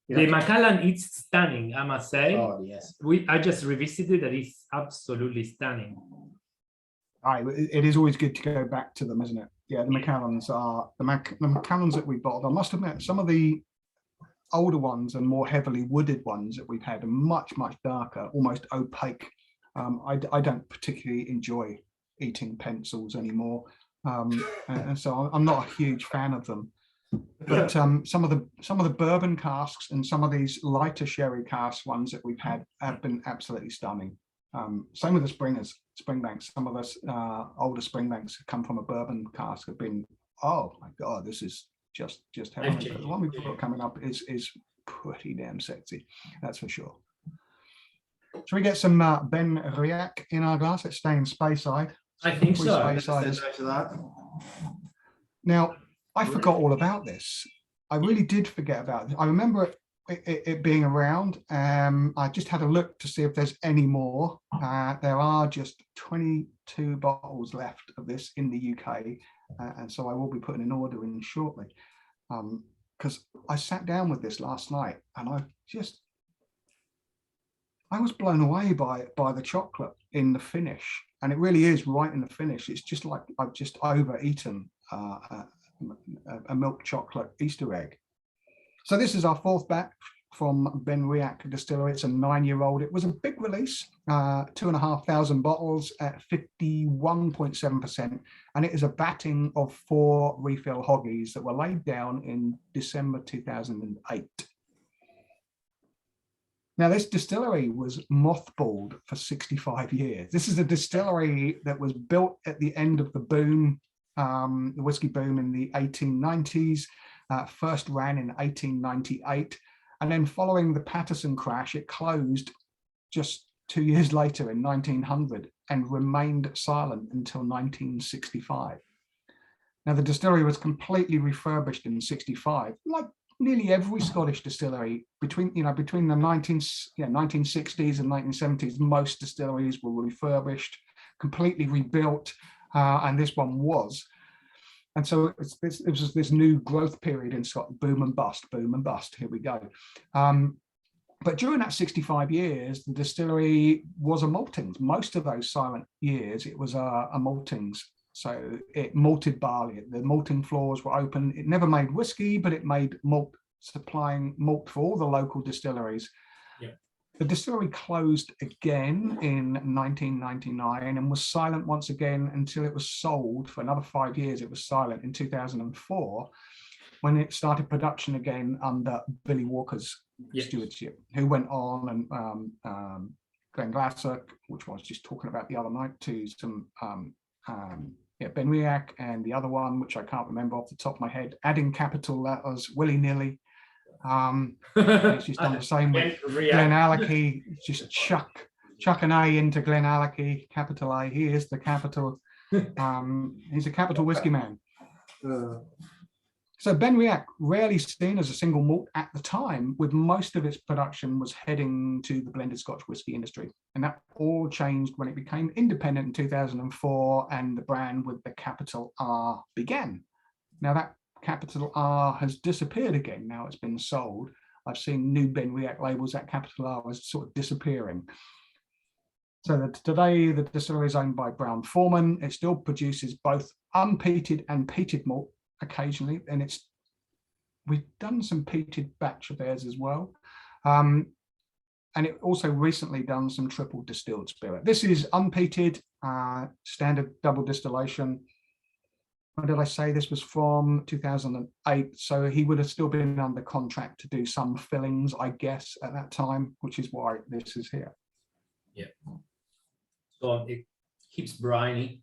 The Macallan is stunning, I must say. Oh yes. I just revisited that. It's absolutely stunning. It is always good to go back to them, isn't it? Yeah, the Macallans are the Macallans that we bought. I must admit, some of the older ones and more heavily wooded ones that we've had are much darker, almost opaque. I don't particularly enjoy eating pencils anymore, and so I'm not a huge fan of them. But some of the bourbon casks and some of these lighter sherry cask ones that we've had have been absolutely stunning. Same with the Springbanks. Some of us older Springbanks have come from a bourbon cask have been, oh my god, this is just heavenly. But the one we've got coming up is pretty damn sexy, that's for sure. Should we get some Ben Riach in our glass? It's staying Speyside. I think so. Now, I forgot all about this. I really did forget about it. I remember it being around. I just had a look to see if there's any more. There are just 22 bottles left of this in the UK, and so I will be putting an order in shortly. Because I sat down with this last night, and I was blown away by the chocolate in the finish, and it really is right in the finish. It's just like I've just overeaten a milk chocolate Easter egg. So this is our fourth batch from Ben Riach Distillery. It's a 9-year-old. It was a big release, 2,500 bottles at 51.7%, and it is a batting of 4 refill hoggies that were laid down in December 2008. Now, this distillery was mothballed for 65 years. This is a distillery that was built at the end of the boom, the whiskey boom in the 1890s, first ran in 1898. And then following the Patterson crash, it closed just 2 years later in 1900 and remained silent until 1965. Now, the distillery was completely refurbished in 65, like nearly every Scottish distillery between the 1960s and 1970s. Most distilleries were refurbished, completely rebuilt, and this one was. And so it was this new growth period in Scotland, boom and bust, here we go. But during that 65 years, the distillery was a maltings. Most of those silent years, it was a maltings. So it malted barley. The malting floors were open. It never made whiskey, but it made malt, supplying malt for all the local distilleries. Yeah. The distillery closed again in 1999 and was silent once again until it was sold for another 5 years. It was silent in 2004 when it started production again under Billy Walker's stewardship, who went on and Glenn Glasser, which I was just talking about the other night, to some Ben Riach, and the other one, which I can't remember off the top of my head, adding capital letters willy-nilly. It's just done the same with Glen Alecky, just chuck chuck an A into Glenallachie, capital A. He is the capital. He's a capital whiskey man. So Benriach, rarely seen as a single malt at the time, with most of its production was heading to the blended Scotch whisky industry. And that all changed when it became independent in 2004 and the brand with the capital R began. Now that capital R has disappeared again. Now it's been sold. I've seen new Benriach labels that capital R is sort of disappearing. So that today the distillery is owned by Brown-Forman. It still produces both unpeated and peated malt occasionally, and we've done some peated batch of theirs as well, and it also recently done some triple distilled spirit. This is unpeated, standard double distillation. When did I say this was from 2008? So he would have still been under contract to do some fillings, I guess, at that time, which is why this is here. Yeah. So it keeps briny,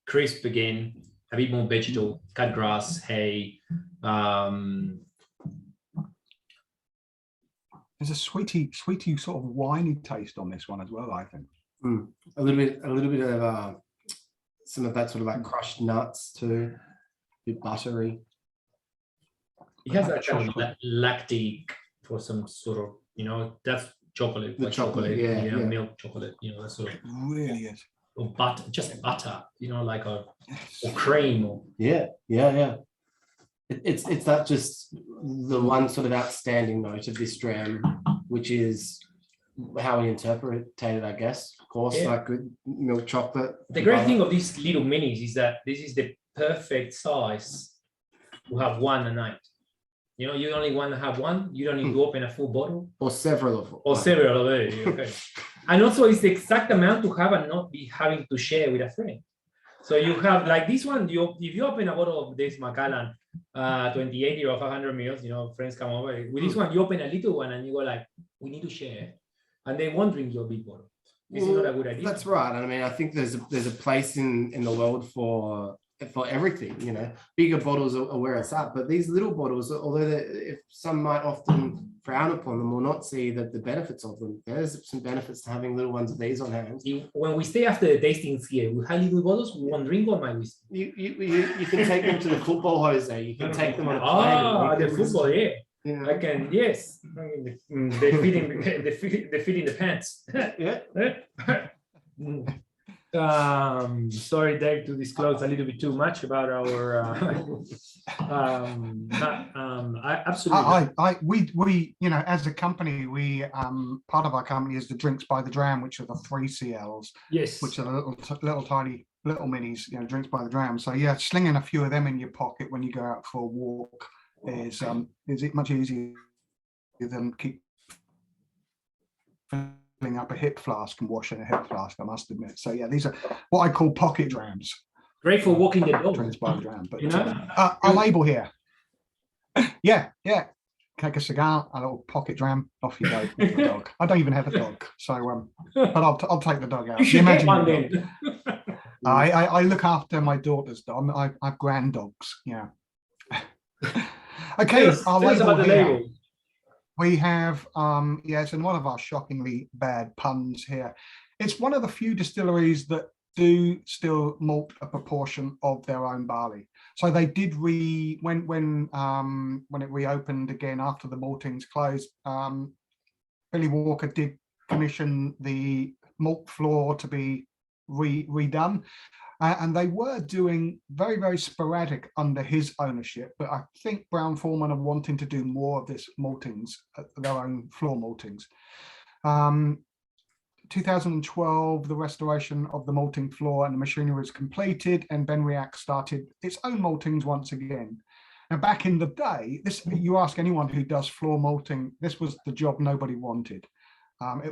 crisp again. A bit more vegetal, cut grass, hay. There's a sweety sort of winey taste on this one as well, I think. A little bit of some of that sort of like crushed nuts too, a bit buttery. It has that kind of lactic for some sort of, that's chocolate. The chocolate, yeah, milk chocolate, that sort of. It really is. Or butter, just butter, like or cream. Or It's that just the one sort of outstanding note of this dram, which is how we interpret it, I guess. Of course, like good milk chocolate. The great thing of these little minis is that this is the perfect size to have one a night. You only want to have one. You don't need to open a full bottle. Or several of them. Or several of it. Okay. And also, it's the exact amount to have and not be having to share with a friend. So you have like this one. If you open a bottle of this Macallan, 28 or 500 mils, friends come over. With this one, you open a little one and you go like, we need to share, and they won't drink your big bottle. This is not a good idea. That's right. I mean, I think there's a place in the world for everything. Bigger bottles are where it's at, but these little bottles, although if some might often frown upon them or not see the benefits of them, there's some benefits to having little ones of these on hand. When we stay after the tastings here, we have little bottles, we won't drink all my whiskey. You can take them to the football, Jose. You can take them on a plane. The football, yeah. I can, yes. They fit in the pants. Yeah. Sorry, Dave, to disclose a little bit too much about our. Absolutely. We as a company, we part of our company is the drinks by the dram, which are the 3CLs. Yes. Which are little tiny little minis, drinks by the dram. So yeah, slinging a few of them in your pocket when you go out for a walk is it much easier than keep filling up a hip flask and washing a hip flask, I must admit. So yeah, these are what I call pocket drams. Great for walking the dog. Drinks by the dram, but a label here. Yeah. Take a cigar, a little pocket dram, off you go with the dog. I don't even have a dog, so but I'll take the dog out. You should get one then. I look after my daughter's dog. I have grand dogs. Yeah. Okay, tell us about the label. We have, it's in one of our shockingly bad puns here. It's one of the few distilleries that do still malt a proportion of their own barley. So they did when it reopened again after the maltings closed, Billy Walker did commission the malt floor to be redone. And they were doing very, very sporadic under his ownership. But I think Brown-Forman are wanting to do more of this maltings, their own floor maltings. 2012, the restoration of the malting floor and the machinery was completed, and Benriach started its own maltings once again. Now, back in the day, you ask anyone who does floor malting, this was the job nobody wanted. It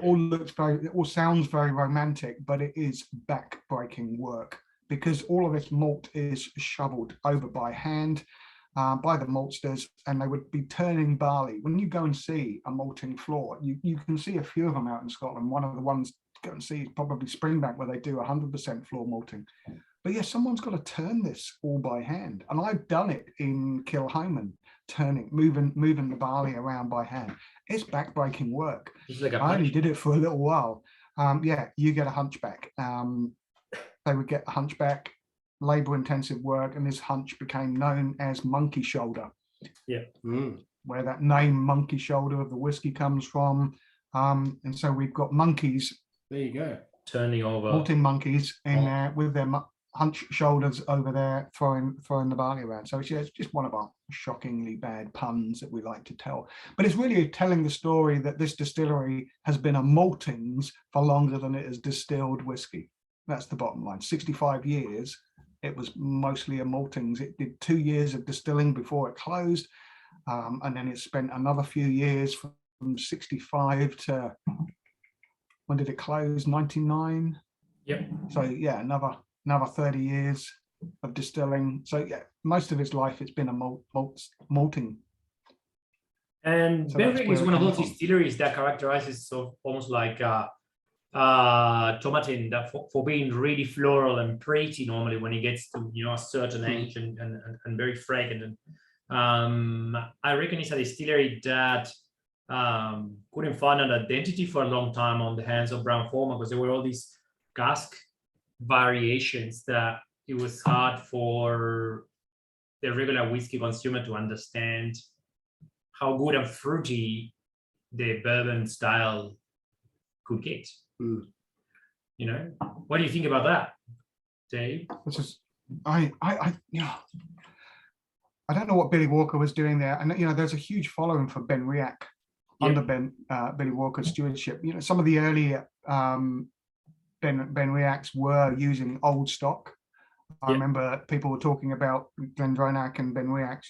all sounds very romantic, but it is back-breaking work, because all of this malt is shoveled over by hand by the maltsters, and they would be turning barley. When you go and see a malting floor, you can see a few of them out in Scotland. One of the ones to go and see is probably Springbank, where they do 100% floor malting. But yeah, someone's got to turn this all by hand. And I've done it in Kilhoman. moving the barley around by hand. It's backbreaking work. It's like a I only punch. did it for a little while. Yeah, you get a hunchback. They would get a hunchback, labor-intensive work, and this hunch became known as monkey shoulder. Yeah. Where that name monkey shoulder of the whiskey comes from. And so we've got monkeys. There you go. Turning over. Malting monkeys in there with their hunch shoulders over there, throwing the barley around. So it's just one of our shockingly bad puns that we like to tell. But it's really telling the story that this distillery has been a maltings for longer than it has distilled whiskey. That's the bottom line. 65 years, it was mostly a maltings. It did 2 years of distilling before it closed. And then it spent another few years from 65 to, when did it close? 99. Yep. So yeah, another 30 years of distilling. So yeah, most of his life it's been a malting. And So Benrick that's is where one it of those comes from. distilleries that characterizes of almost like tomatin, that for being really floral and pretty normally when it gets to a certain age and very fragrant. And I reckon it's a distillery that couldn't find an identity for a long time on the hands of Brown-Forman, because there were all these cask variations that it was hard for the regular whiskey consumer to understand how good and fruity the bourbon style could get. What do you think about that, Dave? This is, I don't know what Billy Walker was doing there, and there's a huge following for Ben Riach under Billy Walker's stewardship. Some of the earlier Ben Riachs were using old stock. I remember people were talking about Glendronach and Ben Riachs.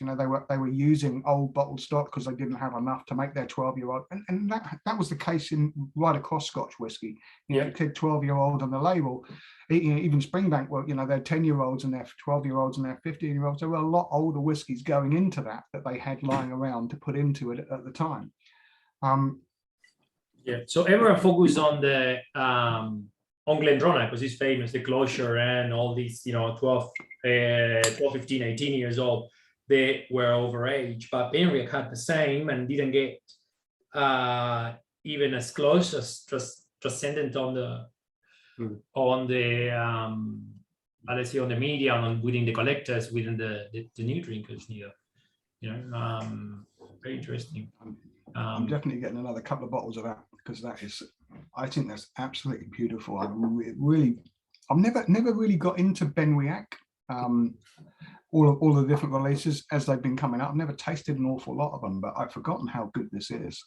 They were using old bottled stock because they didn't have enough to make their 12-year-old, and that was the case right across Scotch whiskey. It said 12-year-old on the label. Even Springbank were, they had 10-year-olds and their 12-year-olds and their 15-year-olds. There were a lot older whiskies going into that they had lying around to put into it at the time. So everyone focused on the on Glendronach because it's famous, the closure and all these, 12, 15, 18 years old, they were overage. But Benriach had the same and didn't get even as close as transcendent on the let's say on the media, on within the collectors, within the new drinkers neither. Very interesting. I'm definitely getting another couple of bottles of that because I think that's absolutely beautiful. I've never really got into Ben Riach, all the different releases as they've been coming out. I've never tasted an awful lot of them, but I've forgotten how good this is.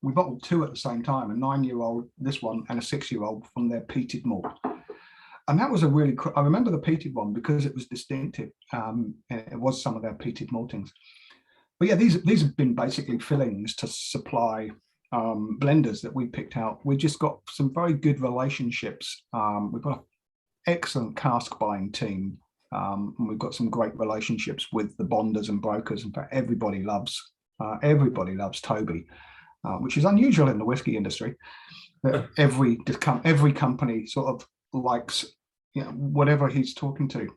We bottled 2 at the same time, a 9-year-old, this one, and a 6-year-old from their peated malt. And that was I remember the peated one because it was distinctive. It was some of their peated maltings. But yeah, these have been basically fillings to supply blenders that we picked out. We just got some very good relationships. We've got an excellent cask buying team. And we've got some great relationships with the bonders and brokers. In fact, everybody loves Toby, which is unusual in the whiskey industry. That every company sort of likes whatever he's talking to.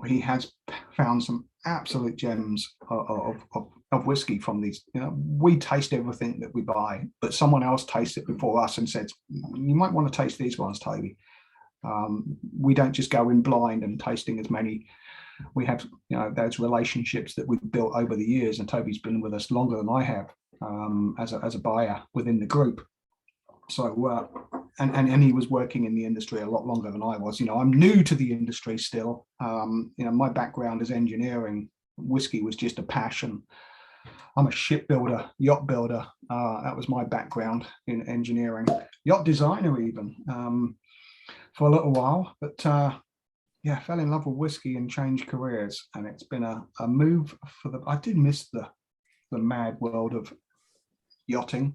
He has found some absolute gems of whiskey from these. We taste everything that we buy, but someone else tastes it before us and says, you might want to taste these ones, Toby. We don't just go in blind and tasting as many. We have those relationships that we've built over the years, and Toby's been with us longer than I have as a buyer within the group. So and he was working in the industry a lot longer than I was. I'm new to the industry still. My background is engineering. Whiskey was just a passion. I'm a shipbuilder, yacht builder. That was my background in engineering, yacht designer even for a little while. But fell in love with whiskey and changed careers. And it's been a move I did miss the mad world of yachting,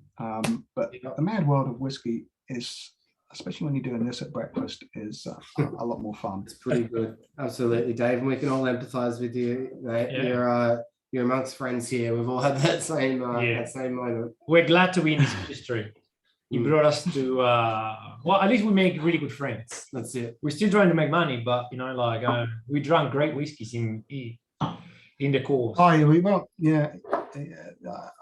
but the mad world of whiskey is, especially when you're doing this at breakfast, is a lot more fun. It's pretty good. Absolutely, Dave, and we can all empathize with you, mate. You're amongst friends here. We've all had that same moment. We're glad to be in this industry. You brought us to at least we make really good friends. That's it. We're still trying to make money, but we drank great whiskeys in in the course. Oh, yeah, well, yeah.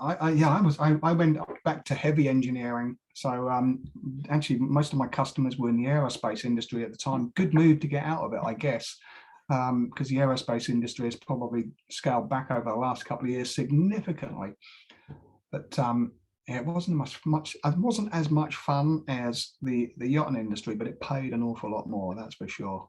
I went back to heavy engineering. So actually, most of my customers were in the aerospace industry at the time. Good move to get out of it, I guess, because the aerospace industry has probably scaled back over the last couple of years significantly. But it wasn't it wasn't as much fun as the yachting industry, but it paid an awful lot more, that's for sure.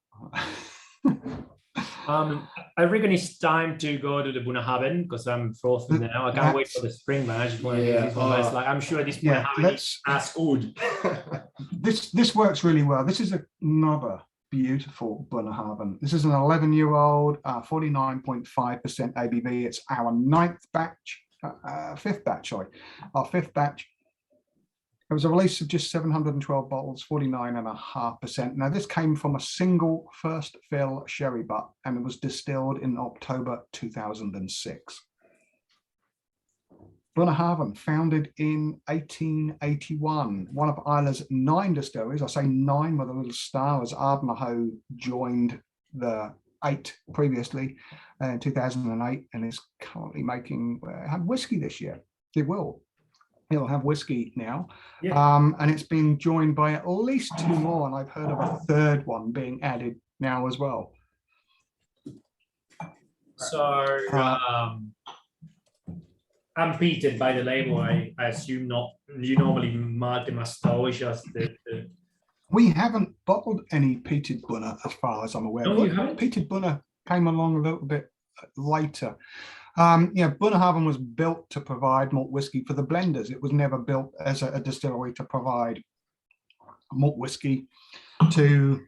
I reckon it's time to go to the Bunnahabhain because I'm frozen now. I can't wait for the spring, man. I just want to do this one. It's like, I'm sure this Bunnahabhain is as good. This works really well. This is another beautiful Bunnahabhain. This is an 11-year-old, 49.5% ABV. It's our fifth batch. Our fifth batch. It was a release of just 712 bottles, 49.5%. Now, this came from a single first fill sherry butt, and it was distilled in October 2006. Bunnahabhain, founded in 1881, one of Isla's 9 distilleries. I say 9 with a little star, as Ardnahoe joined the 8 previously in 2008, and is currently making have whiskey this year. It'll have whiskey now, and it's being joined by at least 2 more, and I've heard of a third one being added now as well. So unpeated by the label, I assume not. You normally mark them as just the. We haven't bottled any peated Bunna as far as I'm aware. No, you haven't? Peated Bunna came along a little bit later. Bunnahabhain was built to provide malt whiskey for the blenders. It was never built as a distillery to provide malt whiskey to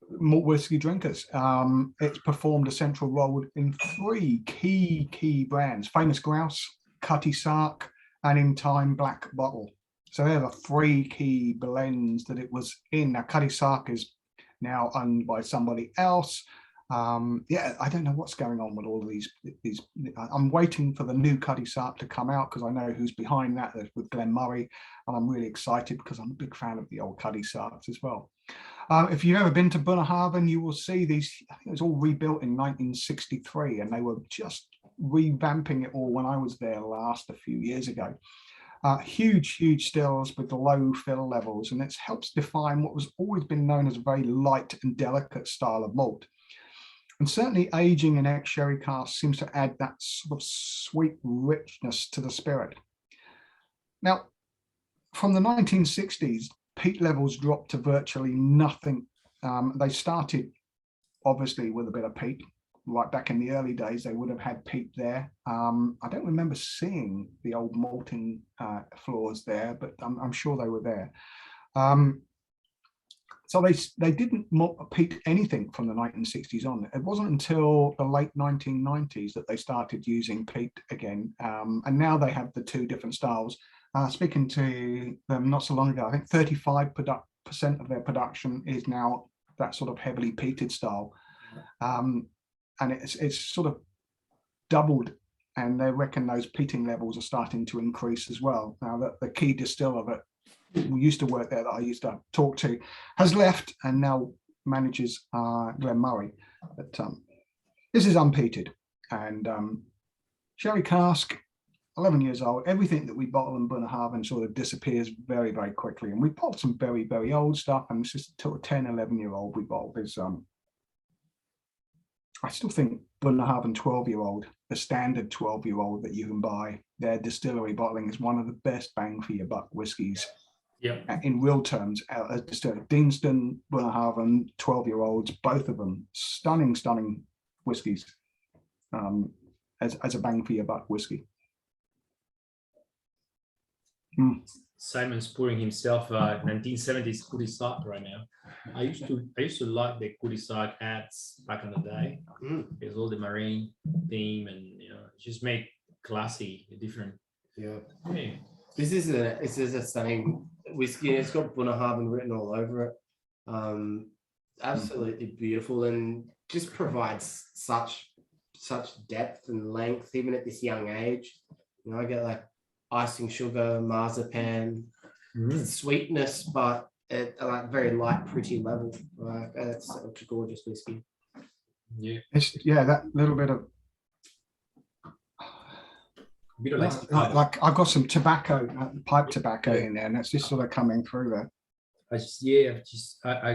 malt whiskey drinkers. It's performed a central role in 3 key brands: Famous Grouse, Cutty Sark, and In Time Black Bottle. So they're the 3 key blends that it was in. Now, Cutty Sark is now owned by somebody else. I don't know what's going on with all of these. I'm waiting for the new Cutty Sark to come out because I know who's behind that with Glen Murray, and I'm really excited because I'm a big fan of the old Cutty Sarks as well. If you've ever been to Bunnahabhain, you will see these. I think it was all rebuilt in 1963, and they were just revamping it all when I was there last a few years ago. Huge stills with the low fill levels, and it helps define what was always been known as a very light and delicate style of malt. And certainly aging in ex-sherry casks seems to add that sort of sweet richness to the spirit. Now, from the 1960s, peat levels dropped to virtually nothing. They started, obviously, with a bit of peat. Right back in the early days, they would have had peat there. I don't remember seeing the old malting floors there, but I'm sure they were there. So they didn't peat anything from the 1960s on. It wasn't until the late 1990s that they started using peat again. And now they have the 2 different styles. Speaking to them not so long ago, I think 35% of their production is now that sort of heavily peated style. And it's sort of doubled, and they reckon those peating levels are starting to increase as well. Now, that the key distiller that who used to work there that I used to talk to has left and now manages Glen Murray. But this is unpeated, and sherry cask, 11 years old. Everything that we bottle in Bunnahabhain sort of disappears very, very quickly. And we bottled some very, very old stuff, and it's just a 10, 11-year-old we bottled. Is I still think Bunnahabhain 12-year-old, the standard 12-year-old that you can buy, their distillery bottling is one of the best bang for your buck whiskies. Yeah. In real terms, Deanston, Bunnahabhain, 12-year-olds, both of them, stunning whiskies as a bang for your buck whiskey. Simon's pouring himself 1970s Cutty Sark right now. I used to like the Cutty Sark ads back in the day. There's all the marine theme, and just make classy, different. Yeah. Hey. This is a stunning whiskey, and it's got Bunnahabhain written all over it. Absolutely beautiful, and just provides such depth and length even at this young age. I get like icing sugar, marzipan, sweetness, but at a very light, pretty level. It's such a gorgeous whiskey. Yeah. That little bit of A bit of like, like I've got some tobacco, pipe tobacco in there, and it's just sort of coming through there. I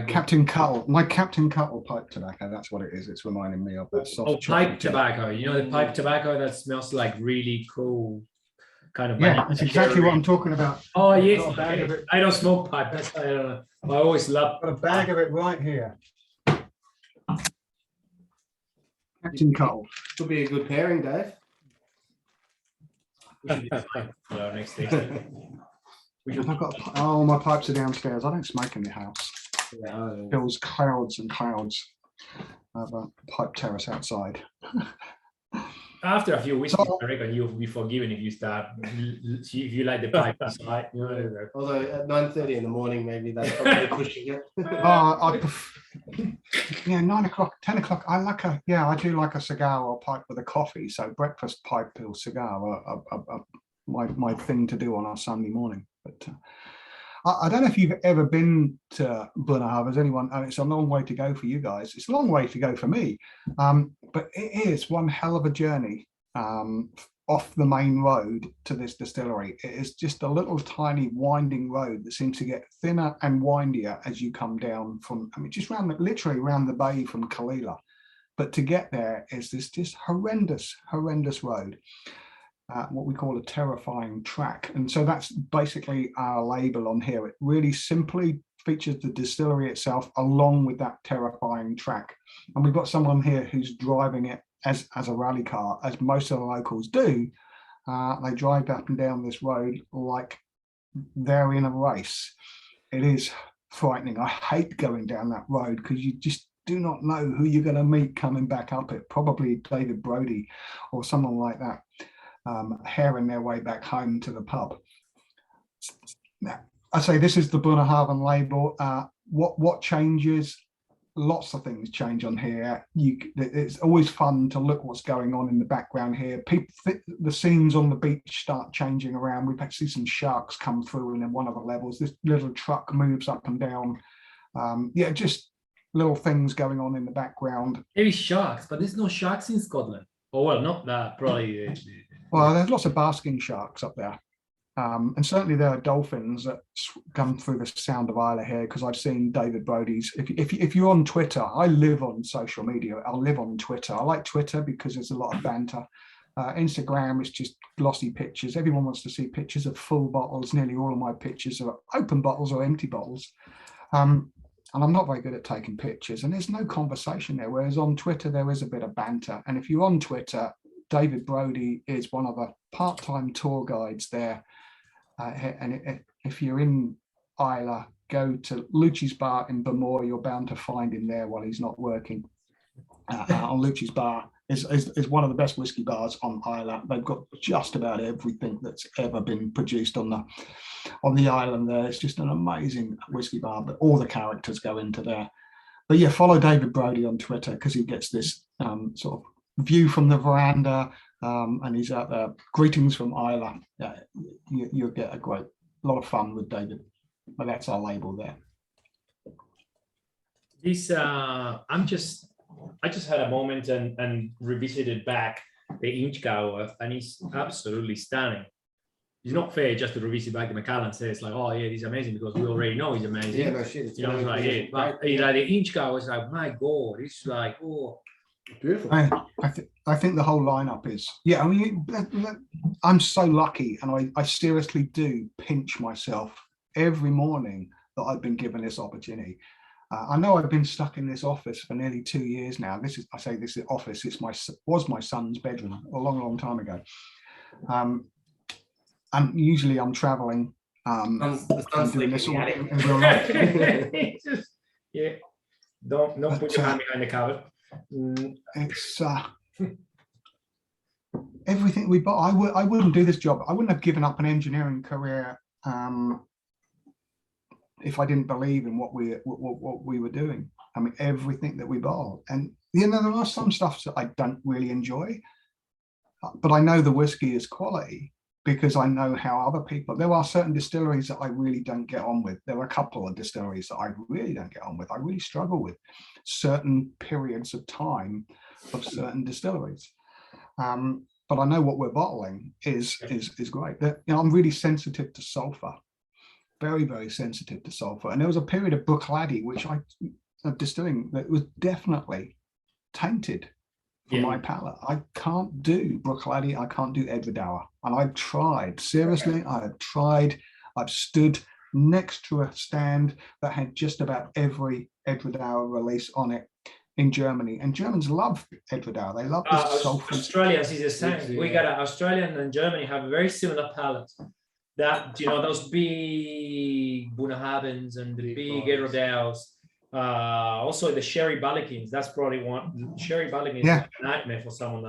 got Captain Cuttle, my Captain Cuttle pipe tobacco. That's what it is. It's reminding me of that soft pipe chocolatey. tobacco. You know the pipe tobacco that smells like really cool, kind of. Yeah, that's exactly what I'm talking about. Oh yes, Got a bag of it. I don't smoke pipe. That's why I don't know. I always love. Got a bag of it right here. Captain Cuttle. Could be a good pairing, Dave. Next day. I've got my pipes are downstairs. I don't smoke in the house. Fills clouds and clouds of a pipe terrace outside. After a few whiskeys, I reckon you'll be forgiven if you start. If you like the pipe inside. Although at 9:30 in the morning, maybe that's probably pushing it. Yeah, 9 o'clock, 10 o'clock. I do like a cigar or pipe with a coffee. So breakfast, pipe, or cigar are my thing to do on a Sunday morning. But I don't know if you've ever been to Bunahab. Has anyone? And it's a long way to go for you guys. It's a long way to go for me, but it is one hell of a journey off the main road to this distillery. It is just a little tiny winding road that seems to get thinner and windier as you come down from. I mean, just literally around the bay from Kalila. But to get there is this just horrendous road. What we call a terrifying track. And so that's basically our label on here. It really simply features the distillery itself along with that terrifying track. And we've got someone here who's driving it as a rally car, as most of the locals do. They drive up and down this road like they're in a race. It is frightening. I hate going down that road because you just do not know who you're going to meet coming back up it. Probably David Brody or someone like that. Hairing their way back home to the pub. I say this is the Bunnahabhain label. What changes? Lots of things change on here. It's always fun to look what's going on in the background here. The scenes on the beach start changing around. We've had to see some sharks come through, and then one of the levels, this little truck moves up and down. Just little things going on in the background. Maybe sharks, but there's no sharks in Scotland. Oh well, not that probably. Well, there's lots of basking sharks up there. And certainly there are dolphins that come through the Sound of Isla here, because I've seen David Brody's. If you're on Twitter, I live on social media. I live on Twitter. I like Twitter because there's a lot of banter. Instagram is just glossy pictures. Everyone wants to see pictures of full bottles. Nearly all of my pictures are open bottles or empty bottles. And I'm not very good at taking pictures, and there's no conversation there. Whereas on Twitter, there is a bit of banter. And if you're on Twitter, David Brody is one of the part-time tour guides there. And if you're in Isla, go to Lucci's Bar in Bamor. You're bound to find him there while he's not working. On Lucci's Bar is one of the best whiskey bars on Isla. They've got just about everything that's ever been produced on the island there. It's just an amazing whiskey bar, but all the characters go into there. But yeah, follow David Brody on Twitter because he gets this sort of view from the veranda, and he's out there. Greetings from Isla. You'll get a lot of fun with David. But that's our label there. I just had a moment and revisited back the Inchgauer, and it's absolutely stunning. It's not fair just to revisit back the Macallan and say it's like, oh yeah, he's amazing because we already know he's amazing. Yeah, no shit. You know, it's like, yeah, but like the Inchgauer is like, my God, it's like, oh. Beautiful. I think the whole lineup is, I mean, I'm so lucky, and I seriously do pinch myself every morning that I've been given this opportunity. I know I've been stuck in this office for nearly 2 years now. This is office. Was my son's bedroom a long time ago. And usually I'm traveling. Doing this all in real life. Yeah. Don't put your hand behind the cupboard. It's everything we bought. I wouldn't do this job. I wouldn't have given up an engineering career if I didn't believe in what we were doing. I mean, everything that we bought. And there are some stuff that I don't really enjoy, but I know the whiskey is quality because I know how other people. There are certain distilleries that I really don't get on with. There are a couple of distilleries that I really don't get on with. I really struggle with certain periods of time of certain distilleries. But but I know what we're bottling is great. I'm really sensitive to sulfur, very, very sensitive to sulfur. And there was a period of Bruichladdich, which of distilling, that was definitely tainted for my palate. I can't do Bruichladdich, I can't do Edwardauer. And I've tried, seriously, I have tried. I've stood next to a stand that had just about every Edwardauer release on it in Germany. And Germans love Edwardauer. They love the sulfur. Australians is the same. We got Australian and Germany have a very similar palate. That, those big Bunnahabens and the big Edwardauers. Also the Sherry Ballycans, that's probably one. Sherry Ballycans is a nightmare for someone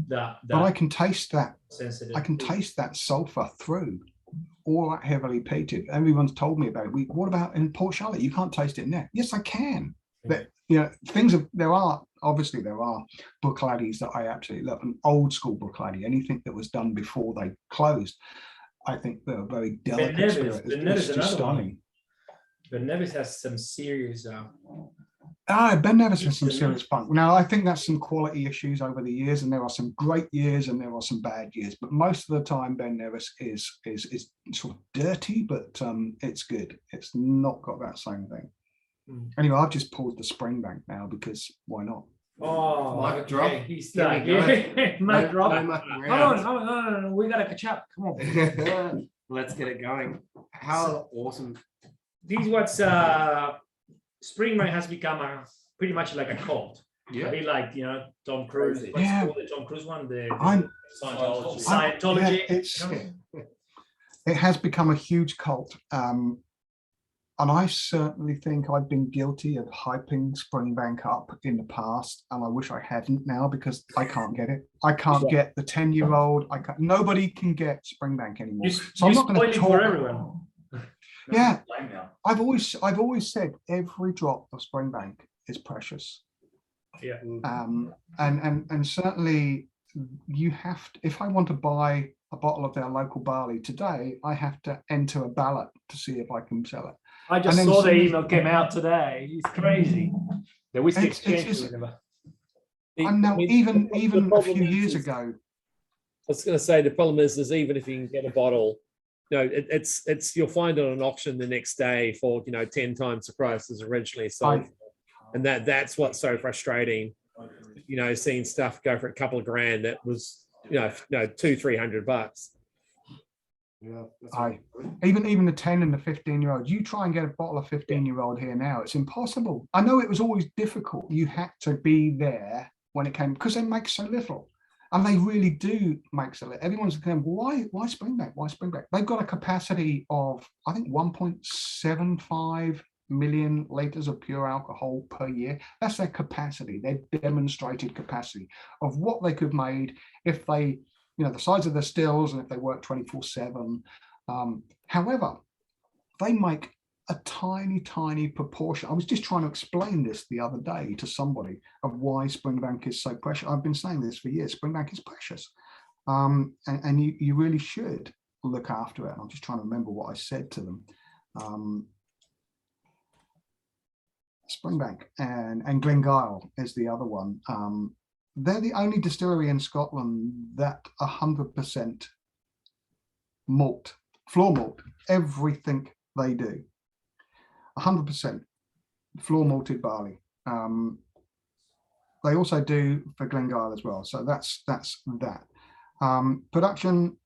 that but I can taste that sensitive. I can taste that sulfur through all that heavily peated. Everyone's told me about it. What about in Port Charlotte? You can't taste it in there. Yes, I can. But there are Bruichladichs that I absolutely love, an old school Bruichladdich, anything that was done before they closed. I think they're very delicate spirit. It's just stunning. Ben Nevis has some serious. Ben Nevis has some serious funk. Now, I think that's some quality issues over the years, and there are some great years and there are some bad years. But most of the time, Ben Nevis is sort of dirty, but it's good. It's not got that same thing. Anyway, I've just pulled the Springbank now because why not? Oh, mic drop. He's like, mic drop. Hold on, we gotta catch up. Come on. Let's get it going. How awesome. This is what's Springbank has become pretty much like a cult. A bit like Tom Cruise. What's called the Tom Cruise one? The Scientology. It has become a huge cult. And I certainly think I've been guilty of hyping Springbank up in the past, and I wish I hadn't now because I can't get it. I can't get the 10-year-old. Nobody can get Springbank anymore. So I'm not going to talk for everyone. Yeah, I've always said every drop of Springbank is precious. Yeah. And certainly you have to, if I want to buy a bottle of their local barley today, I have to enter a ballot to see if I can sell it. I just saw the email came out today. It's crazy. The Whisky Exchange. And now, even a few years ago. I was going to say the problem is even if you can get a bottle, it's you'll find it on an auction the next day for 10 times the price as originally sold, and that's what's so frustrating. Seeing stuff go for a couple of grand that was $200-300. Yeah, even the 10 and the 15-year-old. You try and get a bottle of 15-year-old here now, it's impossible. I know it was always difficult. You had to be there when it came because they make so little, and they really do make so little. Everyone's going, why Springbank? Why Springbank? They've got a capacity of I think 1.75 million liters of pure alcohol per year. That's their capacity, their demonstrated capacity of what they could have made if they. The size of the stills and if they work 24/7. However, they make a tiny, tiny proportion. I was just trying to explain this the other day to somebody of why Springbank is so precious. I've been saying this for years. Springbank is precious. And you really should look after it. And I'm just trying to remember what I said to them. Springbank and Glengyle is the other one. They're the only distillery in Scotland that 100% malt, floor malt, everything they do. 100% floor malted barley. They also do for Glengyle as well. So that's that. Production,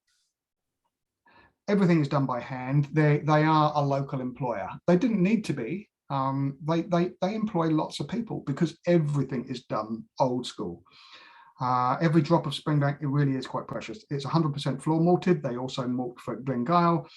everything is done by hand. They are a local employer. They didn't need to be. They employ lots of people because everything is done old school. Every drop of Springbank, it really is quite precious. It's 100% floor malted. They also malt for Glengyle.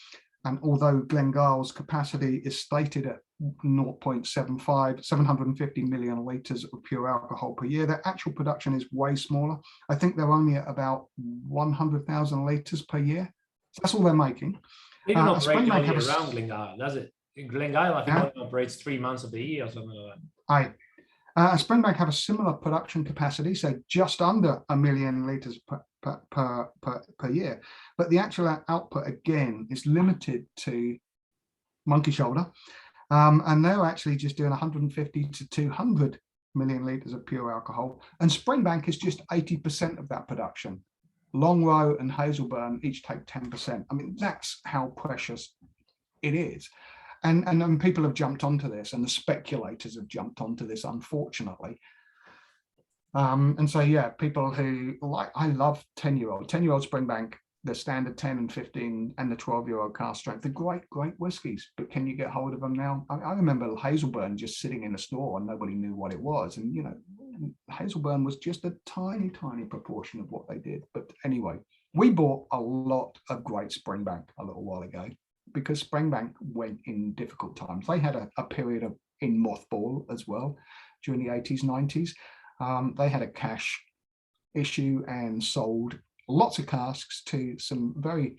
And although Glengyle's capacity is stated at 0.75, 750 million litres of pure alcohol per year, their actual production is way smaller. I think they're only at about 100,000 litres per year. So that's all they're making. They don't operate all year round, Glengyle, does it? Glengyle, I think, only operates 3 months of the year or something like that. Springbank have a similar production capacity, so just under 1 million litres per year. But the actual output, again, is limited to Monkey Shoulder. And they're actually just doing 150 to 200 million litres of pure alcohol. And Springbank is just 80% of that production. Longrow and Hazelburn each take 10%. I mean, that's how precious it is. And people have jumped onto this, and the speculators have jumped onto this, unfortunately. And so, yeah, people who like, I love 10-year-old Springbank, the standard 10 and 15 and the 12-year-old cask strength. They're great whiskies, but can you get hold of them now? I remember Hazelburn just sitting in a store and nobody knew what it was. And, you know, Hazelburn was just a tiny proportion of what they did. But anyway, we bought a lot of great Springbank a little while ago because Springbank went in difficult times. They had a period in mothball as well during the 80s, 90s. They had a cash issue and sold lots of casks to some very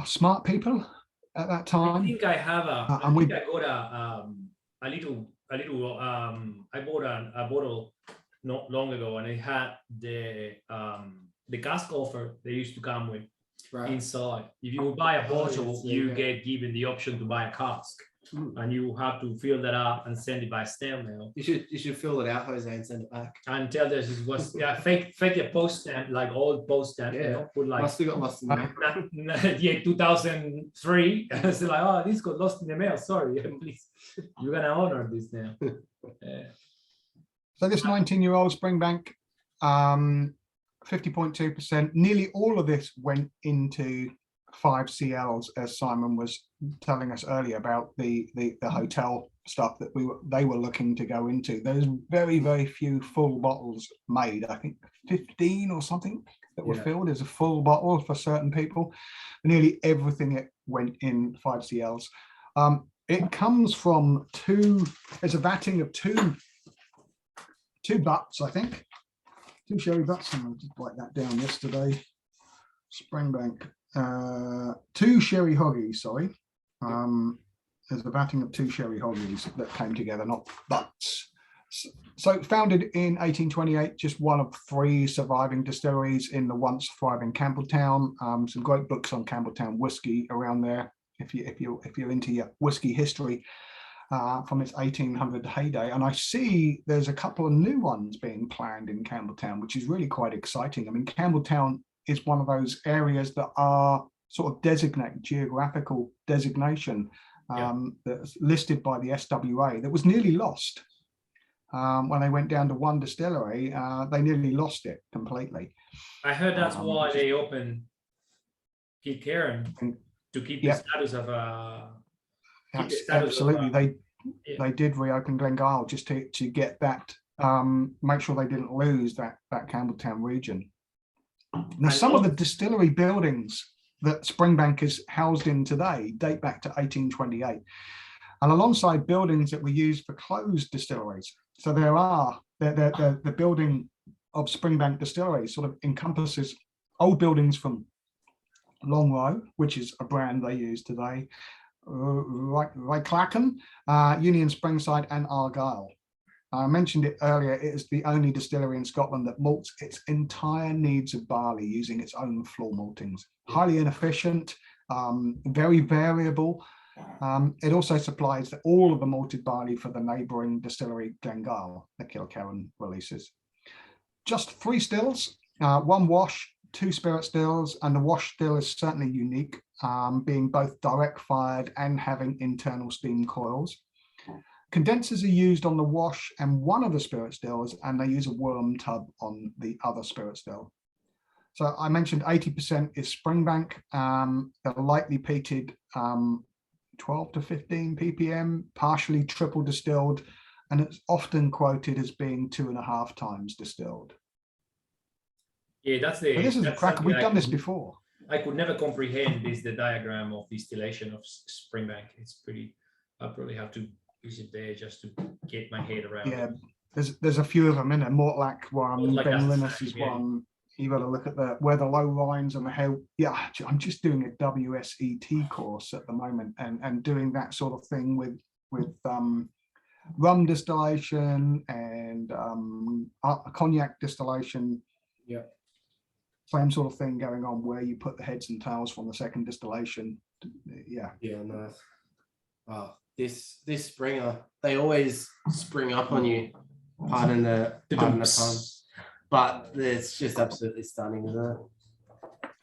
smart people at that time. I think I have a. I and think I got a little. I bought a bottle not long ago, and it had the cask offer they used to come with inside. If you buy a bottle, you get given the option to buy a cask. And you have to fill that up and send it by snail mail. You should fill it out, Jose, and send it back. And tell this it was fake a post stamp, like old post stamp, you know, put like Must have got lost in the mail. yeah, 2003. It's like, oh, this got lost in the mail. Sorry, please, you're gonna honor this now. So this 19-year-old Springbank, 50.2%. Nearly all of this went into 5CLs, as Simon was telling us earlier about the hotel stuff that they were looking to go into. There's very few full bottles made. I think 15 or something that were filled as a full bottle for certain people. Nearly everything it went in 5CLs. It comes from there's a vatting of two butts, I think. 2 sherry butts, and I'll just write that down yesterday. Springbank. 2 sherry hoggies, sorry. There's a vatting of 2 sherry hoggies that came together, not butts. So founded in 1828, just one of 3 surviving distilleries in the once thriving Campbelltown. Some great books on Campbelltown whiskey around there, if you're into your whiskey history from its 1800 heyday. And I see there's a couple of new ones being planned in Campbelltown, which is really quite exciting. I mean, Campbelltown is one of those areas that are sort of geographical designation that's listed by the SWA that was nearly lost. When they went down to one distillery, they nearly lost it completely. I heard that's why they opened Kilkerran to keep the status of a. Absolutely, they did reopen Glengyle just to get that, make sure they didn't lose that Campbelltown region. Now, some of the distillery buildings that Springbank is housed in today date back to 1828, and alongside buildings that were used for closed distilleries. So the building of Springbank Distillery sort of encompasses old buildings from Longrow, which is a brand they use today, Macallan, Union Springside, and Argyll. I mentioned it earlier, it is the only distillery in Scotland that malts its entire needs of barley using its own floor maltings. Highly inefficient, very variable. It also supplies all of the malted barley for the neighbouring distillery Glengyle, the Kilkerran releases. Just 3 stills, 1 wash, 2 spirit stills, and the wash still is certainly unique, being both direct fired and having internal steam coils. Condensers are used on the wash and one of the spirit stills, and they use a worm tub on the other spirit still. So I mentioned 80% is Springbank. They're lightly peated, 12 to 15 ppm, partially triple distilled, and it's often quoted as being 2.5 times distilled. Yeah, that's But this is a cracker. We've done this before. I could never comprehend the diagram of distillation of Springbank. It's pretty. I probably have to use it there just to get my head around. Yeah, there's a few of them in there. Mortlach one, Ben Linus is yeah. one. You got to look at where the low lines and the how. Yeah, I'm just doing a WSET course at the moment and doing that sort of thing with rum distillation and cognac distillation. Yeah. Same sort of thing going on where you put the heads and tails from the second distillation. Yeah. Yeah, nice. Oh, this Springer, they always spring up on you. Pardon the pun. but it's just absolutely stunning, isn't it?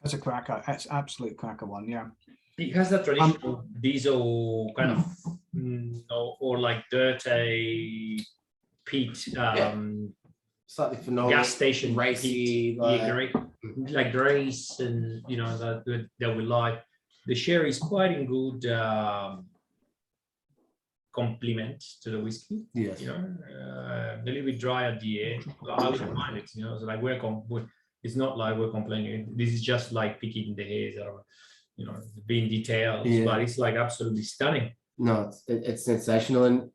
That's a cracker. That's absolute cracker one. Yeah. It has that traditional diesel kind of, or like dirty peat, Slightly phenolic, gas station racy, peat, like, like grace, and that we like. The sherry is quite in good complement to the whiskey. yes. A little bit dry at the end. I wouldn't mind it. So like it's not like we're complaining. This is just like picking the hairs or being detailed, but it's like absolutely stunning. No, it's sensational. And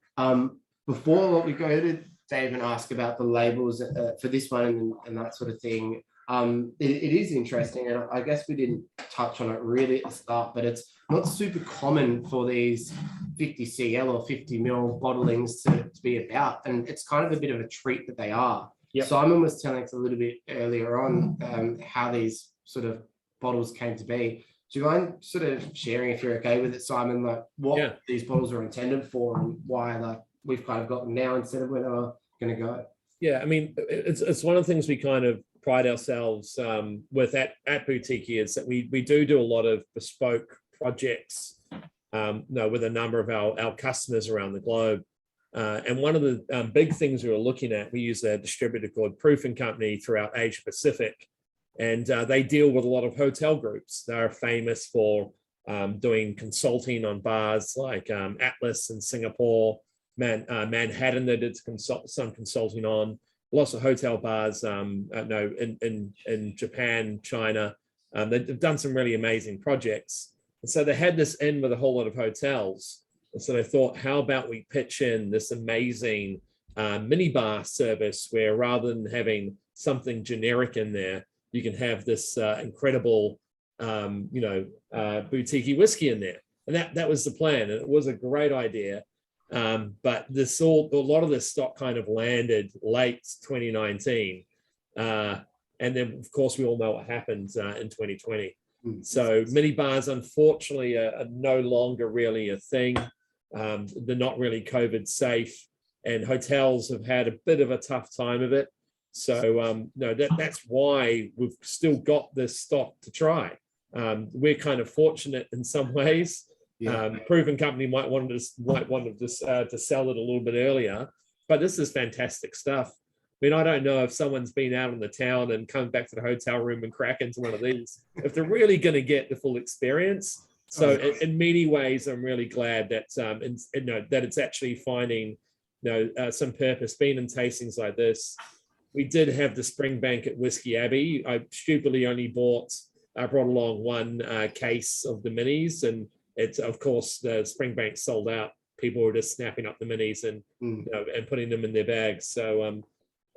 before what we go to Dave and ask about the labels for this one and that sort of thing, it is interesting, and I guess we didn't touch on it really at the start, but it's not super common for these 50 cl or 50 ml bottlings to be about, and it's kind of a bit of a treat that they are. Yep. Simon was telling us a little bit earlier on how these sort of bottles came to be. Do you mind sort of sharing, if you're okay with it, Simon, like what these bottles are intended for and why like we've kind of got them now instead of when they were going to go? Yeah, I mean, it's one of the things we kind of pride ourselves with at Boutique is that we do a lot of bespoke projects with a number of our customers around the globe. And one of the big things we were looking at, we use a distributor called Proof & Company throughout Asia Pacific. And they deal with a lot of hotel groups. They're famous for doing consulting on bars like Atlas in Singapore, Manhattan they did some consulting on, lots of hotel bars in Japan, China. They've done some really amazing projects. And so they had this in with a whole lot of hotels. And so they thought, how about we pitch in this amazing minibar service where rather than having something generic in there, you can have this incredible, boutique whiskey in there. And that was the plan. And it was a great idea. But a lot of this stock kind of landed late 2019. And then, of course, we all know what happened in 2020. So minibars, unfortunately, are no longer really a thing. They're not really COVID safe. And hotels have had a bit of a tough time of it. So that's why we've still got this stock to try. We're kind of fortunate in some ways. Proven Company might want to sell it a little bit earlier, but this is fantastic stuff. I mean, I don't know if someone's been out in the town and come back to the hotel room and crack into one of these, if they're really going to get the full experience. So in many ways, I'm really glad that that it's actually finding some purpose. Being in tastings like this, we did have the Springbank at Whisky Abbey. I stupidly only brought along one case of the minis, and it's of course the Springbank sold out. People were just snapping up the minis and and putting them in their bags. So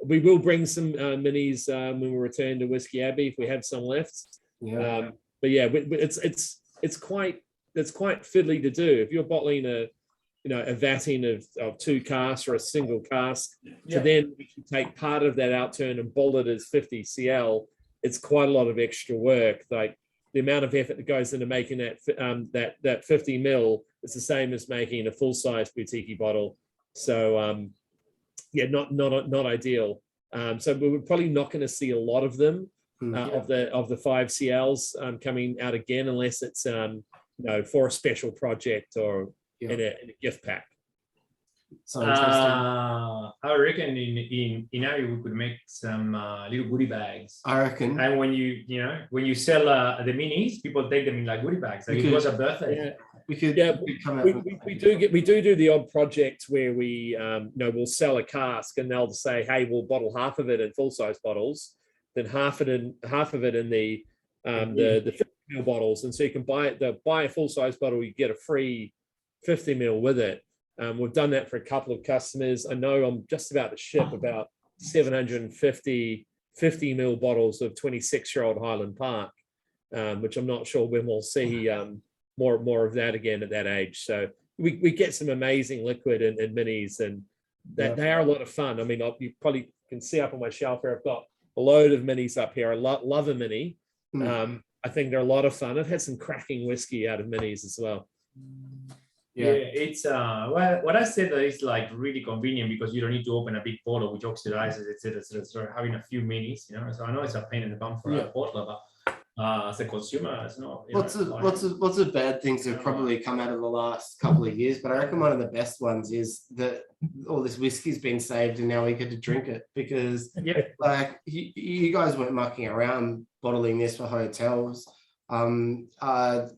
we will bring some minis when we return to Whisky Abbey if we have some left. But yeah, it's quite fiddly to do. If you're bottling a vatting of 2 casks or a single cask, to then take part of that outturn and bottle it as 50 cl, it's quite a lot of extra work. Like the amount of effort that goes into making that 50 ml is the same as making a full size boutique bottle. So not ideal. So we're probably not going to see a lot of them of the 5 cls coming out again, unless it's for a special project or in a gift pack. So interesting. I reckon in Abbey we could make some little goodie bags. I reckon. And when you sell the minis, people take them in like goodie bags. Like it was a birthday. We do the odd project where we we'll sell a cask and they'll say, hey, we'll bottle half of it in full size bottles, then half of it in the 50 ml bottles, and so you can buy a full size bottle, you get a free 50 ml with it. We've done that for a couple of customers. I know I'm just about to ship about 750 50 ml bottles of 26-year-old Highland Park, which I'm not sure when we'll see more of that again at that age. So we get some amazing liquid and minis, and they are a lot of fun. I mean, you probably can see up on my shelf here, I've got a load of minis up here. I love a mini. I think they're a lot of fun. I've had some cracking whiskey out of minis as well. It's what I said that it's like really convenient because you don't need to open a big bottle which oxidizes, etc. So having a few minis, so I know it's a pain in the bum for a bottler, but as a consumer, it's not. Lots of bad things have probably come out in the last couple of years, but I reckon one of the best ones is that all this whiskey's been saved and now we get to drink it because like you guys weren't mucking around bottling this for hotels.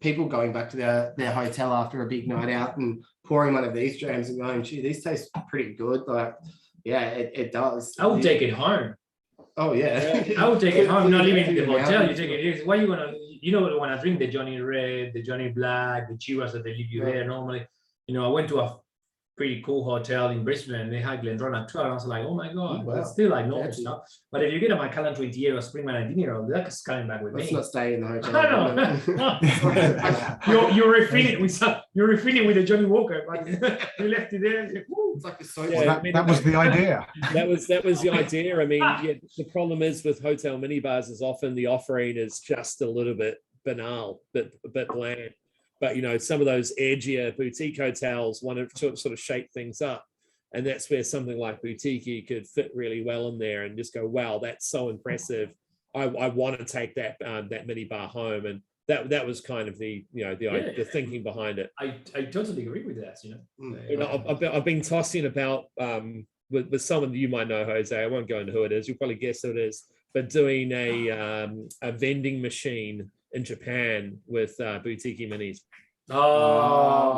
People going back to their hotel after a big night out and pouring one of these jams and going, gee, these taste pretty good. Like, yeah, it does. I would take it home. Oh yeah, I would take it home. Not leaving it in the hotel. You take it. Why you wanna? You know when I drink the Johnny Red, the Johnny Black, the Chivas that they leave you there normally. I went to a pretty cool hotel in Brisbane. They had Glendronach 12. I was like, oh my god, wow. It's still like normal stuff. But if you get a Macallan 20-year or Springman 19-year-old, that's coming back with let's me. not stay in the hotel. I know. you're refilling with the Johnny Walker, but you left it there. It's like a soap. That was the idea. That was the idea. I mean, the problem is with hotel minibars is often the offering is just a little bit banal, a bit bland. But some of those edgier boutique hotels want to sort of shake things up, and that's where something like Boutique could fit really well in there, and just go, wow, that's so impressive. I want to take that minibar home, and that was kind of the thinking behind it. I totally agree with that. I've been tossing about with someone you might know, Jose. I won't go into who it is. You'll probably guess who it is. But doing a vending machine in Japan with Boutique minis. Oh,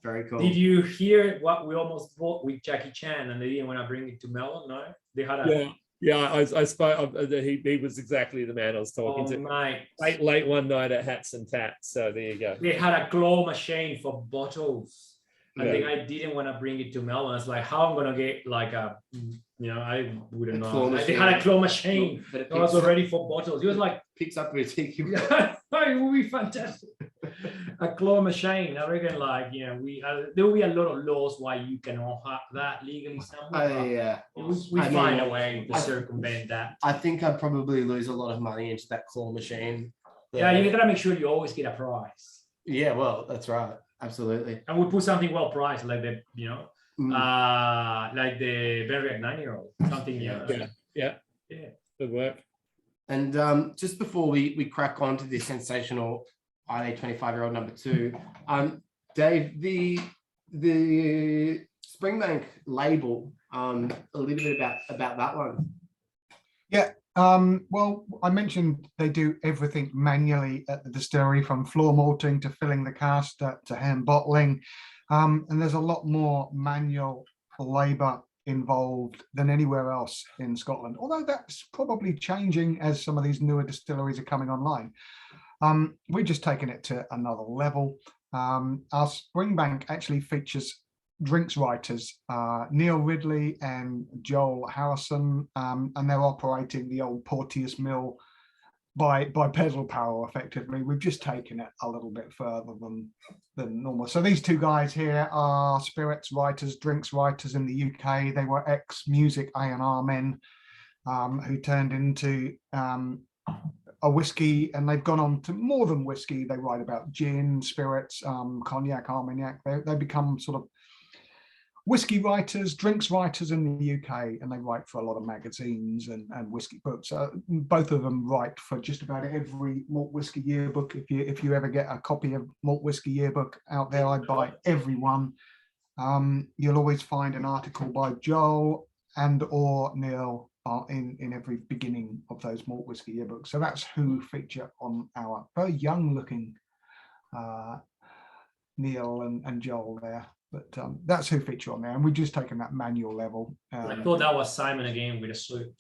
very cool. Did you hear what we almost bought with Jackie Chan and they didn't want to bring it to Melbourne? No, they had a I spoke. He was exactly the man I was talking to. Mate. Late one night at Hats and Tats. So there you go. They had a claw machine for bottles. And Yeah. the guy didn't want to bring it to Melbourne. It's like, how I'm gonna get like I wouldn't know. They had a claw machine. But It was already for bottles. He was like, picks up Boutique. it will be fantastic. A claw machine. I reckon, there will be a lot of laws why you cannot have that legally somewhere. We find a way to circumvent that. I think I'd probably lose a lot of money into that claw machine. Yeah, you gotta make sure you always get a prize. Yeah, well, that's right. Absolutely. And we put something well priced, like the like the Berwick 9-year-old, something. Yeah. Good work. And just before we crack on to this sensational ID 25-year-old number 2, Dave, the Springbank label, a little bit about that one. Yeah. Well, I mentioned they do everything manually at the distillery, from floor malting to filling the cask to hand bottling. And there's a lot more manual labor involved than anywhere else in Scotland, although that's probably changing as some of these newer distilleries are coming online. We've just taken it to another level. Our Springbank actually features drinks writers, Neil Ridley and Joel Harrison, and they're operating the old Porteous Mill by pedal power effectively. We've just taken it a little bit further than normal. So these two guys here are spirits writers, drinks writers in the UK. They were ex-music A&R men who turned into a whiskey, and they've gone on to more than whiskey. They write about gin, spirits, cognac, armagnac. They become sort of whiskey writers, drinks writers in the UK, and they write for a lot of magazines and whiskey books. Both of them write for just about every malt whiskey yearbook. If you ever get a copy of Malt Whiskey Yearbook out there, I'd buy every one. You'll always find an article by Joel and or Neil in every beginning of those Malt Whiskey Yearbooks. So that's who feature on our very young looking Neil and Joel there. But that's who feature on there, and we've just taken that manual level. I thought that was Simon again with a suit.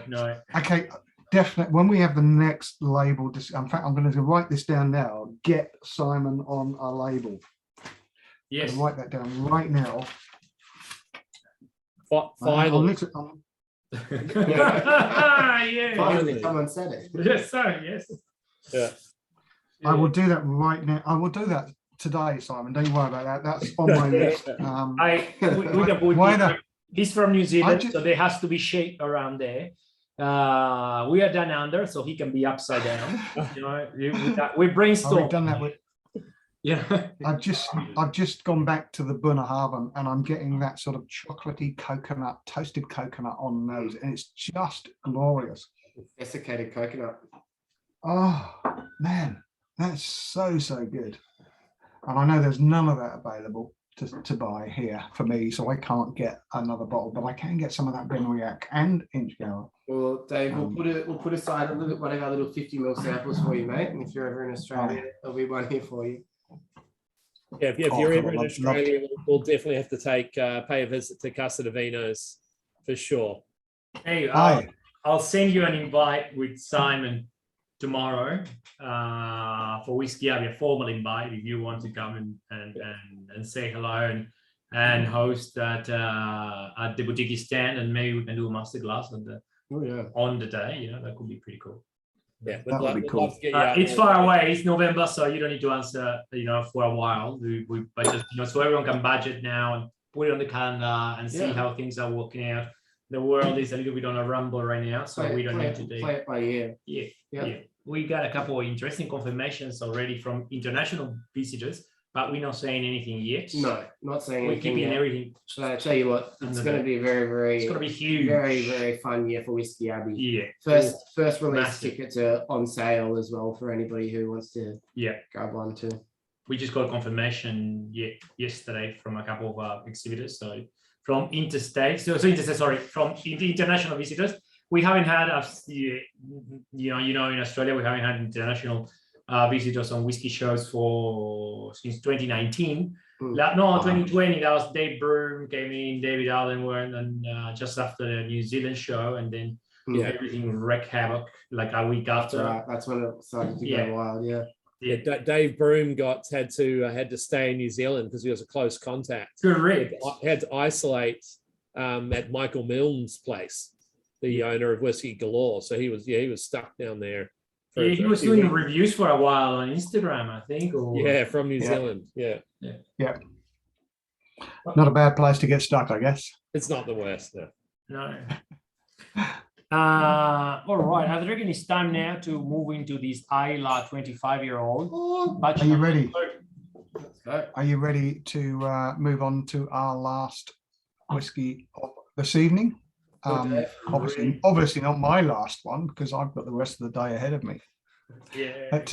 No. Okay, definitely. When we have the next label, in fact, I'm going to write this down now. Get Simon on a label. Yes. Write that down right now. Finally. Yeah. Finally, someone said it. Yes, sir. Yes. Yeah. I will do that right now. I will do that today, Simon. Don't you worry about that. That's on my list. He's from New Zealand, so there has to be shape around there. We are down under, so he can be upside down. You know, we Oh, brainstorm. we've done that with. Yeah. I've just gone back to the Bunnahabhain and I'm getting that sort of chocolatey coconut, toasted coconut on nose, and it's just glorious. Desiccated coconut. Oh man, that's so good. And I know there's none of that available to buy here for me, so I can't get another bottle, but I can get some of that Benriach and Inchgower. Well, Dave, we'll put aside one of our little 50ml samples for you, mate. And if you're ever in Australia, there'll be one here for you. Yeah, if Oh, you're God, ever in love- Australia, we'll definitely have to pay a visit to Casa de Vinos for sure. Hey, Aye. I'll send you an invite with Simon tomorrow for Whisky. I'll be a formal invite if you want to come and say hello and host at the boutique stand, and maybe we can do a masterclass on the day. You know, that could be pretty cool. Yeah, That would be we'd cool. love to get you out It's there. far away. It's November, so you don't need to answer, you know, for a while. But just, you know, so everyone can budget now and put it on the calendar and see Yeah. how things are working out. The world is a little bit on a rumble right now, so we don't need to do. play it by ear. Yeah, Yeah. yeah. We got a couple of interesting confirmations already from international visitors, but we're not saying anything yet. No, not saying We're anything keeping yet. everything. So I tell you what, it's Under going to the- be very, It's gonna be huge. very fun year for Whisky Abbey. Yeah. First release Massive. tickets are on sale as well for anybody who wants to Yeah. grab one too. We just got confirmation yesterday from a couple of exhibitors. So from interstate, from international visitors, we haven't had in Australia we haven't had international visitors on whiskey shows since 2019. Mm. No, 2020. That was Dave Broom came in, David Allen went, and just after the New Zealand show, and then everything wreaked havoc like a week after. Right, that's when it started to go wild. Yeah. Yeah, Dave Broom had to stay in New Zealand because he was a close contact. Correct. Had to isolate at Michael Milne's place, the owner of Whisky Galore. So he was stuck down there. Yeah, he was doing reviews for a while on Instagram, I think. From New Zealand. Yeah. Not a bad place to get stuck, I guess. It's not the worst. No. All right, I reckon it's time now to move into this Isla 25-year-old. Are you ready? Let's go. Are you ready to move on to our last whiskey of this evening? Obviously not my last one because I've got the rest of the day ahead of me. Yeah. But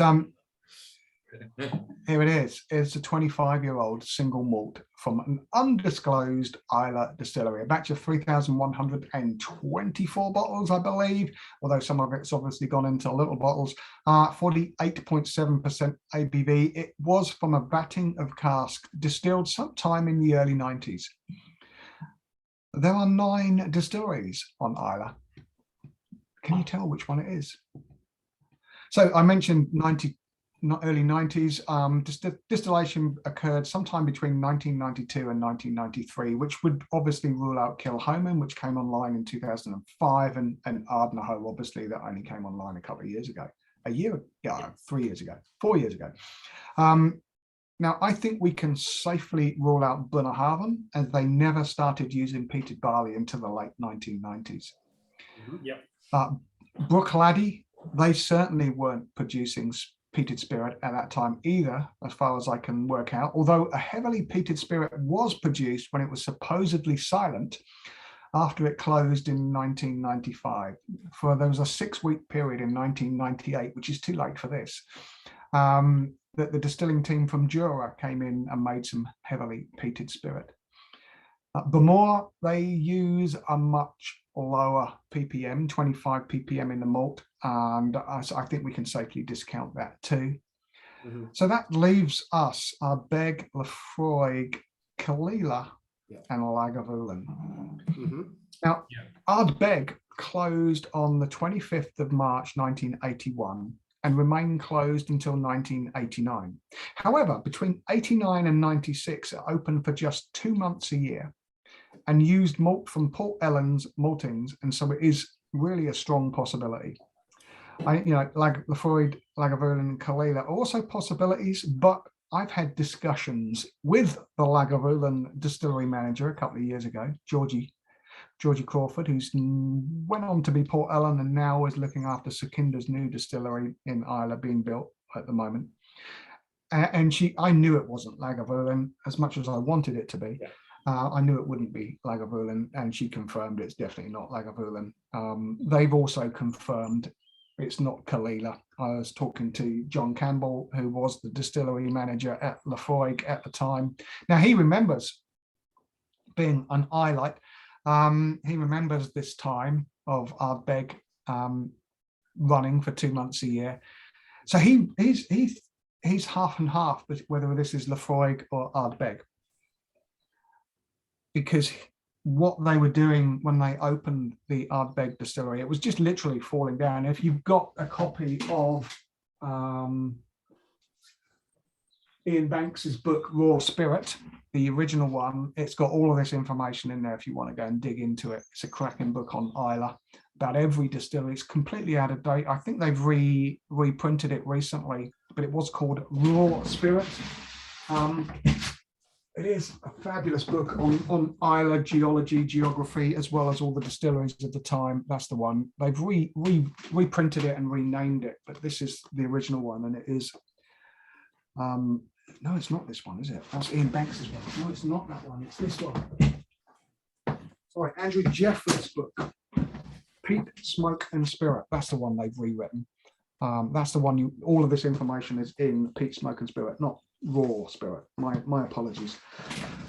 here it is. It's a 25-year-old single malt from an undisclosed Isla distillery, a batch of 3,124 bottles, I believe, although some of it's obviously gone into little bottles. 48.7% ABV. It was from a vatting of cask distilled sometime in the early 90s. There are 9 distilleries on Isla. Can you tell which one it is? So I mentioned early 90s. Distillation occurred sometime between 1992 and 1993, which would obviously rule out Kilhoman, which came online in 2005, and Ardnahoe, obviously, that only came online a couple of years ago. 3 years ago, 4 years ago. Now, I think we can safely rule out Bunnahabhain, as they never started using peated barley until the late 1990s. Yep. Bruichladdich, they certainly weren't producing peated spirit at that time either, as far as I can work out, although a heavily peated spirit was produced when it was supposedly silent after it closed in 1995. There was a 6-week period in 1998, which is too late for this, that the distilling team from Jura came in and made some heavily peated spirit. Bemore, they use a much lower ppm, 25 ppm in the malt, and I think we can safely discount that too. Mm-hmm. So that leaves us Beg, Lafroig, Kalila, and Lagavulin. Mm-hmm. Now, Ardbeg closed on the 25th of March 1981 and remained closed until 1989. However, between 89 and 96, it opened for just 2 months a year and used malt from Port Ellen's maltings, and so it is really a strong possibility. Lafroig, Lagavulin, and Kalila are also possibilities, but I've had discussions with the Lagavulin distillery manager a couple of years ago, Georgie Georgie Crawford, who's went on to be Port Ellen and now is looking after Sekinda's new distillery in Islay being built at the moment. And I knew it wasn't Lagavulin as much as I wanted it to be. Yeah. I knew it wouldn't be Lagavulin, and she confirmed it's definitely not Lagavulin. They've also confirmed it's not Kalila. I was talking to John Campbell, who was the distillery manager at Lafroig at the time. Now, he remembers being an Islay. He remembers this time of Ardbeg running for 2 months a year. So he's half and half, but whether this is Lafroig or Ardbeg. Because what they were doing when they opened the Ardbeg distillery, it was just literally falling down. If you've got a copy of Ian Banks's book, Raw Spirit, the original one, it's got all of this information in there if you want to go and dig into it. It's a cracking book on Islay, about every distillery. It's completely out of date. I think they've reprinted it recently, but it was called Raw Spirit. It is a fabulous book on Islay geology, geography, as well as all the distilleries of the time. That's the one. They've reprinted it and renamed it, but this is the original one, and it is. No, it's not this one, is it? That's Ian Banks's one. No, it's not that one. It's this one. Sorry, Andrew Jeffrey's book, Peat, Smoke and Spirit. That's the one they've rewritten. That's the one. All of this information is in Peat, Smoke and Spirit, not Raw Spirit. My apologies.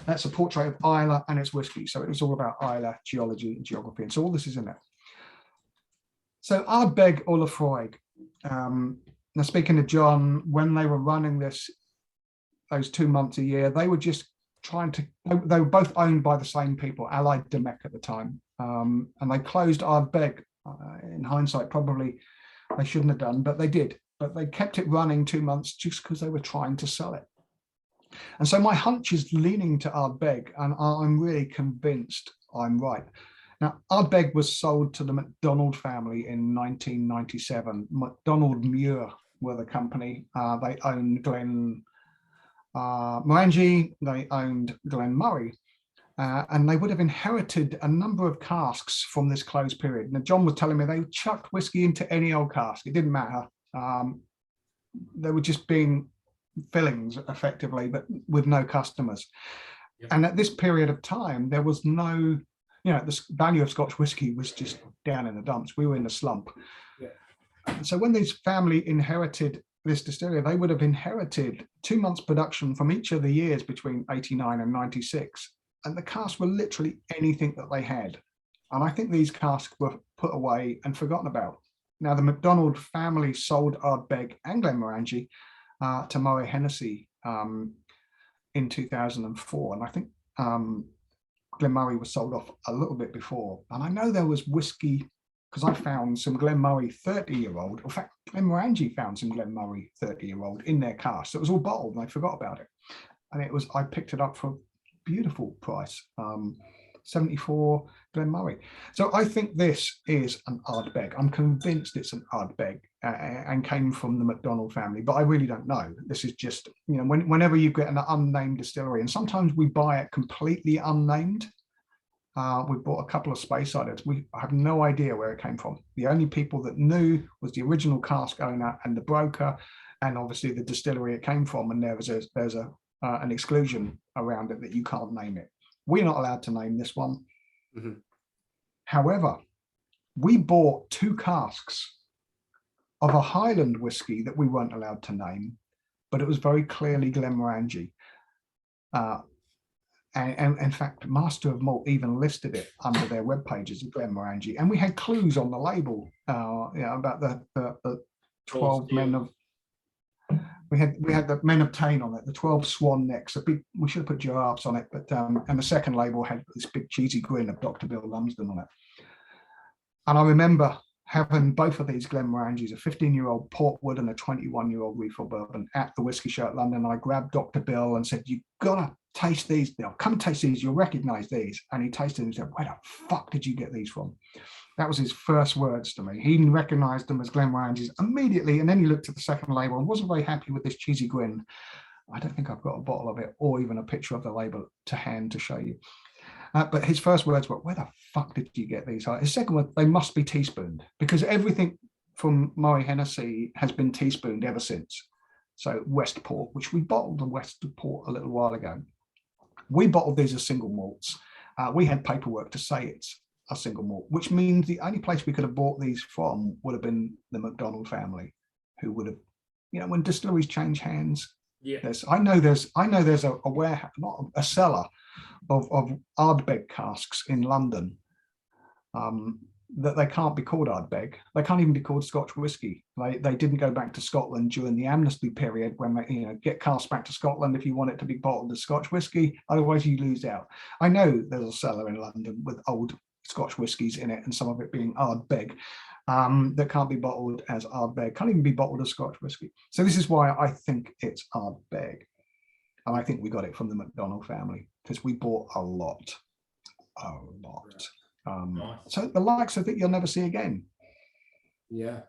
That's a portrait of Islay and its whiskey. So it was all about Islay geology and geography, and so all this is in there. So Ardbeg or Lafroig. Now, speaking to John, when they were running those 2 months a year, they were just trying to. They were both owned by the same people, Allied Demek at the time, and they closed Ardbeg. In hindsight, probably they shouldn't have done, but they did. But they kept it running 2 months just because they were trying to sell it. And so my hunch is leaning to Ardbeg, and I'm really convinced I'm right. Now, Ardbeg was sold to the MacDonald family in 1997. MacDonald Muir were the company. They owned Glen Morangi, they owned Glen Murray, and they would have inherited a number of casks from this closed period. Now, John was telling me they chucked whiskey into any old cask. It didn't matter. They were just being fillings effectively, but with no customers. Yep. And at this period of time, there was no, the value of Scotch whiskey was just down in the dumps. We were in a slump. Yeah. So when this family inherited this distillery, they would have inherited 2 months production from each of the years between 89 and 96. And the casks were literally anything that they had. And I think these casks were put away and forgotten about. Now, the MacDonald family sold Ardbeg and Glenmorangie to Moët Hennessy in 2004. And I think Glenmurray was sold off a little bit before. And I know there was whiskey, because I found some Glenmurray 30-year-old. In fact, Glenmorangie found some Glenmurray 30-year-old in their cask. So it was all bottled and I forgot about it. And I picked it up for a beautiful price. 74 Glenmurray. So I think this is an Ardbeg. I'm convinced it's an Ardbeg and came from the MacDonald family, but I really don't know. This is just, whenever you get an unnamed distillery, and sometimes we buy it completely unnamed. We bought a couple of Space Idlers. I have no idea where it came from. The only people that knew was the original cask owner and the broker, and obviously the distillery it came from. And there's an exclusion around it that you can't name it. We're not allowed to name this one. Mm-hmm. However, we bought 2 casks of a Highland whiskey that we weren't allowed to name, but it was very clearly Glenmorangie. And in fact, Master of Malt even listed it under their web pages of Glenmorangie. And we had clues on the label about the 12 men of. We had the Men of Tain on it, the 12 swan necks. We should have put giraffes on it, but and the second label had this big cheesy grin of Dr. Bill Lumsden on it. And I remember having both of these Glenmorangies, a 15-year-old Portwood and a 21-year-old refill bourbon at the Whisky Show at London. I grabbed Dr. Bill and said, "You've got to taste these. Come taste these. You'll recognize these." And he tasted them and said, "Where the fuck did you get these from?" That was his first words to me. He recognized them as Glenmorangies immediately, and then he looked at the second label and wasn't very happy with this cheesy grin. I don't think I've got a bottle of it or even a picture of the label to hand to show you. But his first words were, "Where the fuck did you get these?" His second word, "They must be teaspooned," because everything from Moët Hennessy has been teaspooned ever since. So Westport, which we bottled the Westport a little while ago, we bottled these as single malts. We had paperwork to say it's a single malt, which means the only place we could have bought these from would have been the McDonald family, who would have, when distilleries change hands. Yeah. I know there's a warehouse, not a cellar of Ardbeg casks in London that they can't be called Ardbeg. They can't even be called Scotch whiskey. They didn't go back to Scotland during the amnesty period when they get casks back to Scotland if you want it to be bottled as Scotch whiskey. Otherwise, you lose out. I know there's a cellar in London with old Scotch whiskies in it, and some of it being Ardbeg. That can't be bottled as Ardbeg, can't even be bottled as Scotch whiskey. So this is why I think it's Ardbeg. And I think we got it from the McDonald family because we bought a lot. Nice. So the likes of it you'll never see again. Yeah,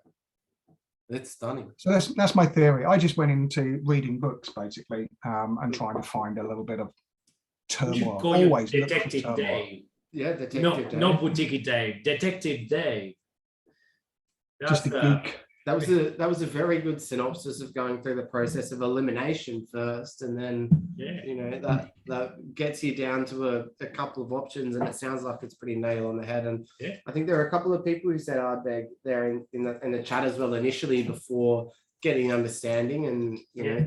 it's stunning. So that's my theory. I just went into reading books basically and trying to find a little bit of You should turmoil. call you Always look for Detective turmoil. Dave. Yeah, Detective Dave. Not Boutique Dave. Detective Dave. Just a geek. That was a very good synopsis of going through the process of elimination first, and then that gets you down to a couple of options, and it sounds like it's pretty nail on the head. And I think there are a couple of people who said Ardbeg there in the chat as well initially before getting understanding, and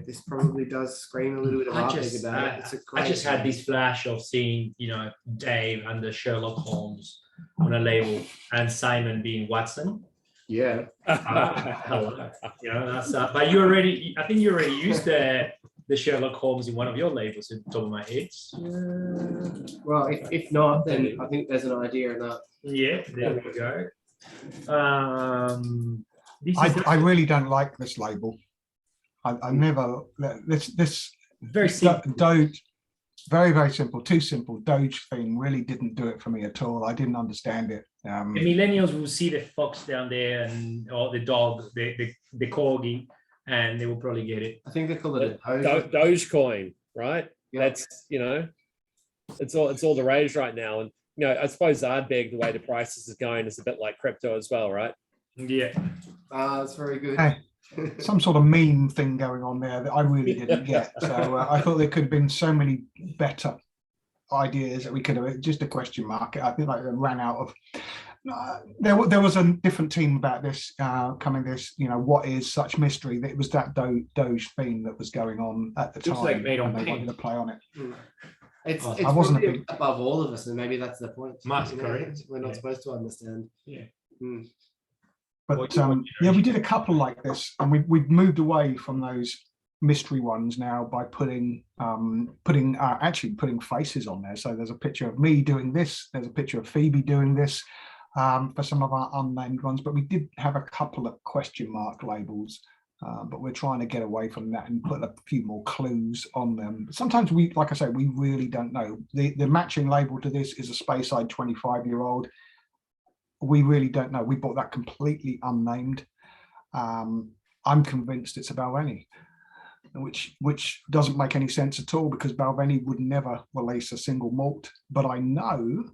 this probably does scream a little bit of Ardbeg about it. It's a great I just had this flash of seeing Dave under Sherlock Holmes on a label and Simon being Watson. Yeah. That's but I think you already used the Sherlock Holmes in one of your labels at the top of my head. Well, if not, then I think there's an idea in that. Yeah, there we go. I really don't like this label. I never this very simple. Doge, very, very simple, too simple. Doge thing really didn't do it for me at all. I didn't understand it. The millennials will see the fox down there or the dog, the corgi, and they will probably get it. I think they call it a Dogecoin, right? Yeah. That's it's all the rage right now. And I suppose Ardbeg, the way the prices is going, is a bit like crypto as well, right? Yeah. That's very good. Hey, some sort of meme thing going on there that I really didn't get. So I thought there could have been so many better ideas that we could have, just a question mark. I think like they ran out of there was a different team about this coming this what is such mystery, that it was that Doge theme that was going on at the time, like made on and they paint. wanted to play on it. It's I wasn't a probably big above all of us, and maybe that's the point. Correct. We're not supposed to understand. Yeah. But we did a couple like this, and we've moved away from those mystery ones now by putting faces on there. So there's a picture of me doing this, there's a picture of Phoebe doing this for some of our unnamed ones, but we did have a couple of question mark labels, but we're trying to get away from that and put a few more clues on them. Sometimes we, like I say, we really don't know. The matching label to this is a Speyside 25-year-old. We really don't know. We bought that completely unnamed. I'm convinced it's a Balvenie, which doesn't make any sense at all, because Balvenie would never release a single malt. But I know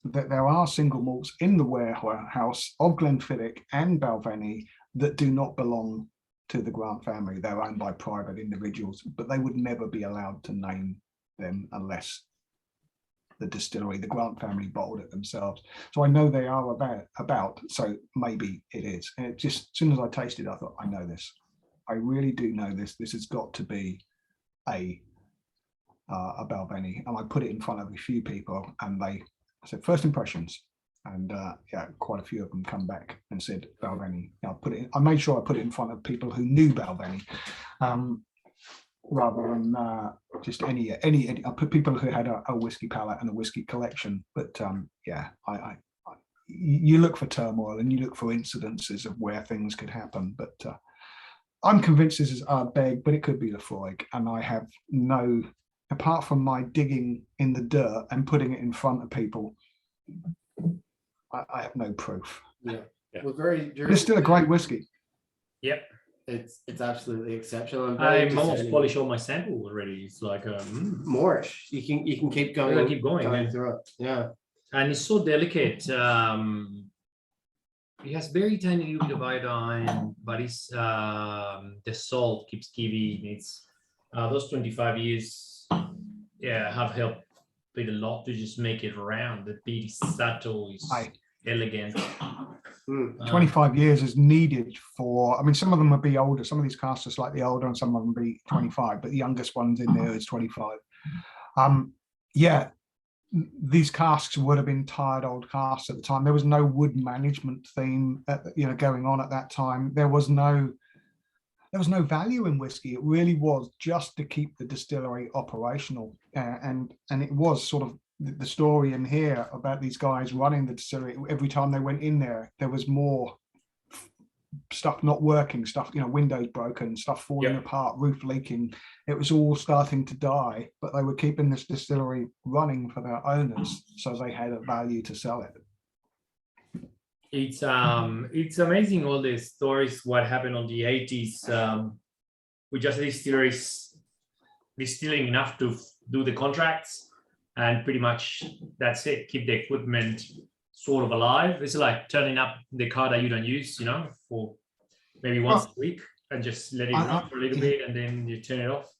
that there are single malts in the warehouse of Glenfiddich and Balvenie that do not belong to the Grant family. They're owned by private individuals, but they would never be allowed to name them unless the distillery, the Grant family, bottled it themselves. So I know they are about, so maybe it is. And it just, as soon as I tasted it, I thought, I know this. I really do know this. This has got to be a Balvenie. And I put it in front of a few people, and I said, first impressions. And quite a few of them come back and said Balvenie. I made sure I put it in front of people who knew Balvenie, rather than just any. I put people who had a whiskey palate and a whiskey collection. But you look for turmoil and you look for incidences of where things could happen. But I'm convinced this is Ardbeg, but it could be Lefroy, and I have no, apart from my digging in the dirt and putting it in front of people, I have no proof. Yeah. Well, but it's still a great whiskey. Yep. It's absolutely exceptional. And I very almost discerning. polished all my sample already. It's like Moreish. You can keep going. keep going, yeah. through it. Yeah. And it's so delicate. It has very tiny little bit of iodine, but it's the salt keeps giving. It's those 25 years, yeah, have helped it a lot to just make it round. The beat is subtle, is elegant. 25 years is needed for, I mean, some of them will be older. Some of these casks are slightly older and some of them be 25, but the youngest ones in there is 25. Yeah, these casks would have been tired old casks at the time. There was no wood management theme, going on at that time. There was no value in whiskey. It really was just to keep the distillery operational, and it was sort of the story in here about these guys running the distillery. Every time they went in there, there was more stuff not working, stuff, windows broken, stuff falling apart, roof leaking. It was all starting to die, but they were keeping this distillery running for their owners, so they had a value to sell it. It's amazing, all the stories what happened on the 80s with just distilleries distilling enough to do the contracts, and pretty much that's it. Keep the equipment sort of alive. It's like turning up the car that you don't use, for maybe once a week, and just let it run for a little bit, and then you turn it off.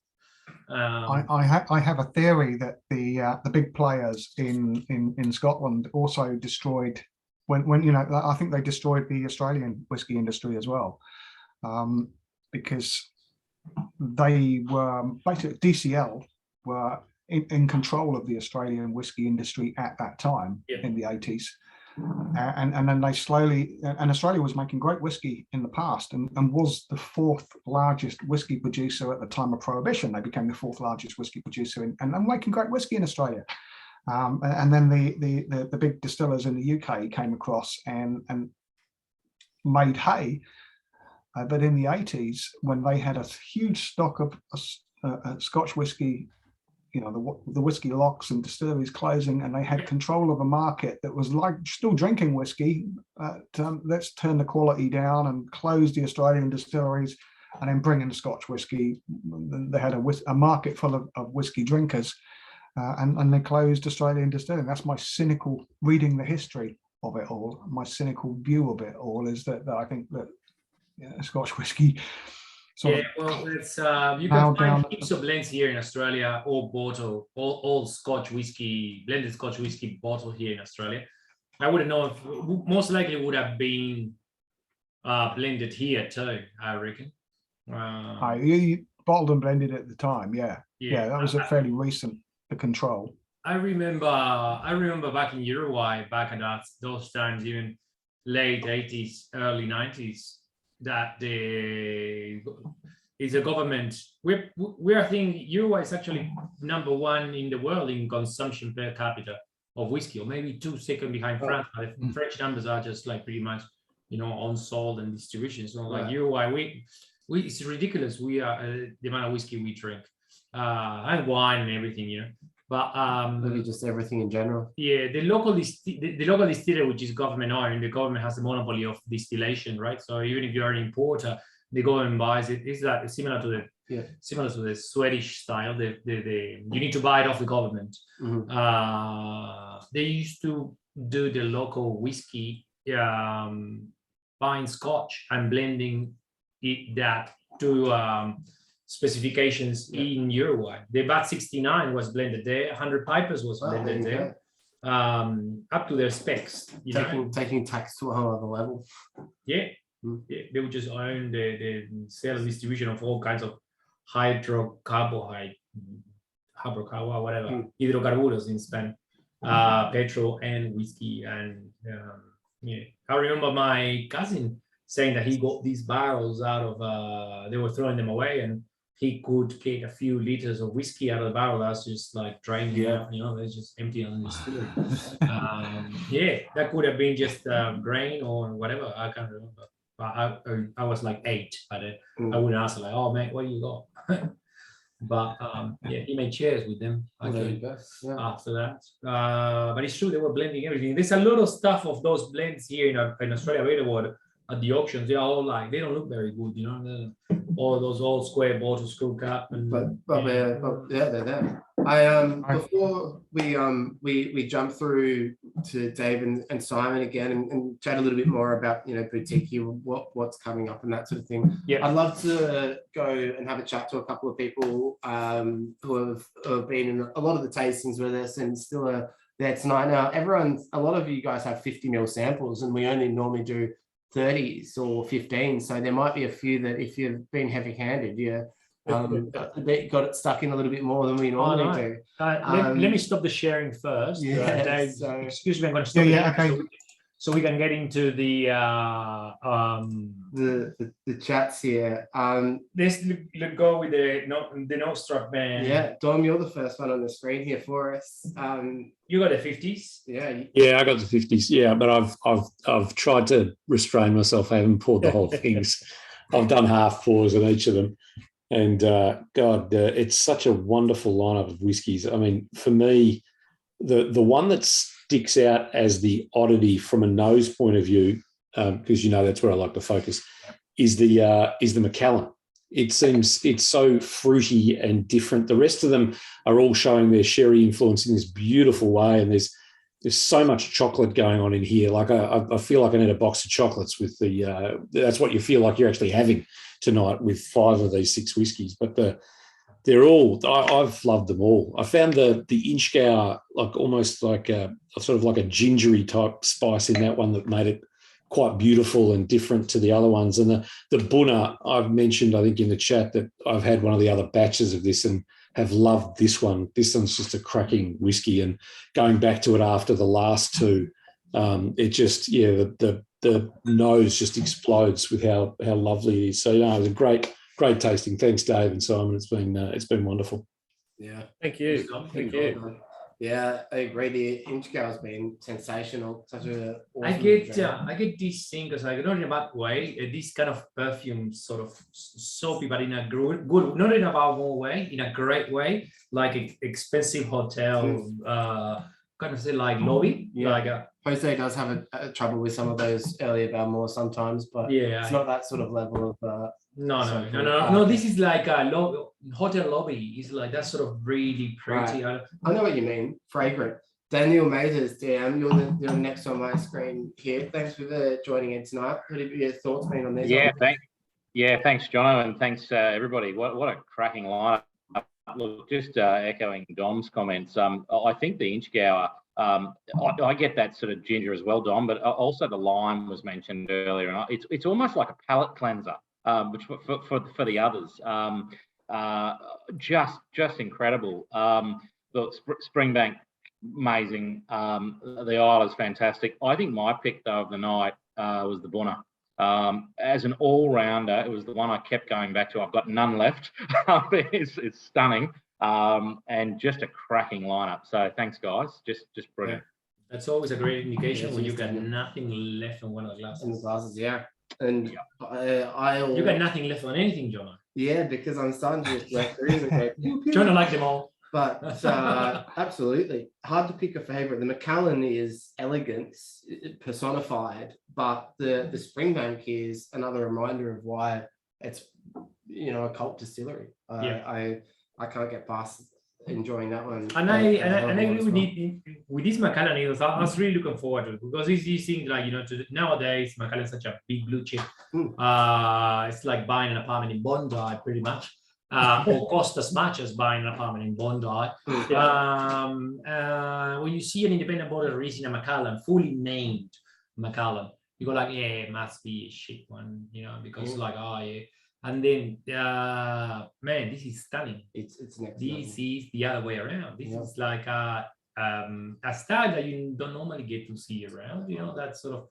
I have a theory that the big players in Scotland also destroyed when I think they destroyed the Australian whiskey industry as well, because they were basically, DCL were in control of the Australian whiskey industry at that time in the 80s. And then they slowly, and Australia was making great whiskey in the past and was the fourth largest whiskey producer at the time of Prohibition. They became the fourth largest whiskey producer and making great whiskey in Australia. And then the big distillers in the UK came across and made hay. But in the 80s, when they had a huge stock of Scotch whiskey, the whiskey locks and distilleries closing, and they had control of a market that was like still drinking whiskey. Let's turn the quality down and close the Australian distilleries and then bring in Scotch whiskey. They had a market full of whiskey drinkers, and they closed Australian distilling. That's my cynical reading the history of it all. My cynical view of it all is that I think that Scotch whiskey. Well, it's you can find heaps of blends here in Australia, or bottle, all Scotch whiskey, blended Scotch whiskey bottle here in Australia. I wouldn't know if most likely would have been blended here too, I reckon. You bottled and blended at the time, yeah. That was a fairly recent control. I remember back in Uruguay, back at those times, even late 80s, early 90s. That is a government. We are thinking Uruguay is actually number one in the world in consumption per capita of whiskey, or maybe 2 seconds behind France. But the French numbers are just like pretty much, on sold and distribution. So like Uruguay, we it's ridiculous. We are the amount of whiskey we drink, and wine and everything, But maybe just everything in general. Yeah, the local distiller, which is government owned, the government has a monopoly of distillation, right? So even if you're an importer, the government buys it. It's like similar to the Swedish style. You need to buy it off the government. They used to do the local whiskey, buying Scotch and blending that to specifications in Uruguay. The VAT 69 was blended there. 100 Pipers was blended there, up to their specs. Taking tax to a whole other level. Yeah, they would just own the sale and distribution of all kinds of hydrocarbons, hydrocarburos in Spain, petrol and whiskey. And I remember my cousin saying that he got these barrels out of, they were throwing them away, and he could get a few liters of whiskey out of the barrel. That's just like draining out, they're just empty on the distillery. That could have been just grain or whatever. I can't remember. But I was like 8, but I wouldn't ask like, oh mate, what do you got? But he made chairs with them after that. But it's true, they were blending everything. There's a lot of stuff of those blends here in Australia available at the auctions, they are all like, they don't look very good, you know, all those old square bottles, screw cap, and Yeah, they're there. Before we jump through to Dave and Simon again and chat a little bit more about, you know, boutique, what's coming up and that sort of thing. Yeah. I'd love to go and have a chat to a couple of people who have been in a lot of the tastings with us and still are there tonight. Now, a lot of you guys have 50 ml samples, and we only normally do 30s or 15. So there might be a few that, if you've been heavy-handed, they got it stuck in a little bit more than we normally do. Let me stop the sharing first. Yeah, Dave, so, excuse me, I'm going to stop. Yeah, okay. So we can get into the chats here. let's go with the no struck band. Yeah, Dom, you're the first one on the screen here for us. You got the 50s. Yeah, I got the 50s. Yeah, but I've tried to restrain myself. I haven't poured the whole things. I've done half pours on each of them. And it's such a wonderful lineup of whiskies. I mean, for me, the one that sticks out as the oddity from a nose point of view, because you know that's where I like to focus, is the Macallan. It seems it's so fruity and different. The rest of them are all showing their sherry influence in this beautiful way, and there's so much chocolate going on in here. Like I feel like I need a box of chocolates with the. That's what you feel like you're actually having tonight with 5 of these 6 whiskies. But they're all. I've loved them all. I found the Inchgauer like almost like a sort of like a gingery type spice in that one that made it quite beautiful and different to the other ones. And the Bunna, I've mentioned, I think in the chat, that I've had one of the other batches of this and have loved this one. This one's just a cracking whiskey. And going back to it after the last 2, it just, the nose just explodes with how lovely it is. So, it was a great tasting. Thanks, Dave and Simon. It's been wonderful. Yeah. Thank you. Thank you. Yeah, I agree. The Inchgauer has been sensational. Such a awesome I get this thing because I not in a bad way. This kind of perfume, sort of soapy, but in a good, not in a bad way, in a great way, like expensive hotel, kind of say like lobby. Yeah. Like Jose does have a trouble with some of those earlier Balmore sometimes, but it's not that sort of level of. No. This is like a hotel lobby. It's like that sort of really pretty. Right. I know what you mean. Fragrant. Daniel Mazers, DM, you're the next on my screen here. Thanks for joining in tonight. What have your thoughts been on this? Thanks, Jono, and thanks everybody. What a cracking lineup. Look, just echoing Dom's comments. I think the Inchgauer. I get that sort of ginger as well, Dom, but also the lime was mentioned earlier, and it's almost like a palate cleanser. Which for the others, just incredible. The Springbank, amazing. The Isle is fantastic. I think my pick though of the night was the Bunna. As an all-rounder, it was the one I kept going back to. I've got none left. It's stunning, and just a cracking lineup. So thanks, guys. Just brilliant. Yeah. That's always a great indication when you got nothing left on one of the glasses. In the glasses, yeah. And you got nothing left on anything, John. Yeah, because I'm starting to just work through them. John, I like them all. But absolutely hard to pick a favorite. The Macallan is elegance personified, but the Springbank is another reminder of why it's a cult distillery. I can't get past enjoying that one. And I agree with this Macallan. I was really looking forward to it because these things like nowadays Macallan is such a big blue chip. It's like buying an apartment in Bondi pretty much, or cost as much as buying an apartment in Bondi. When you see an independent bottle releasing a Macallan, fully named Macallan, you go like, yeah, it must be a shit one, because And then, man, this is stunning. It's next This is the other way around. This is like a style that you don't normally get to see around. That sort of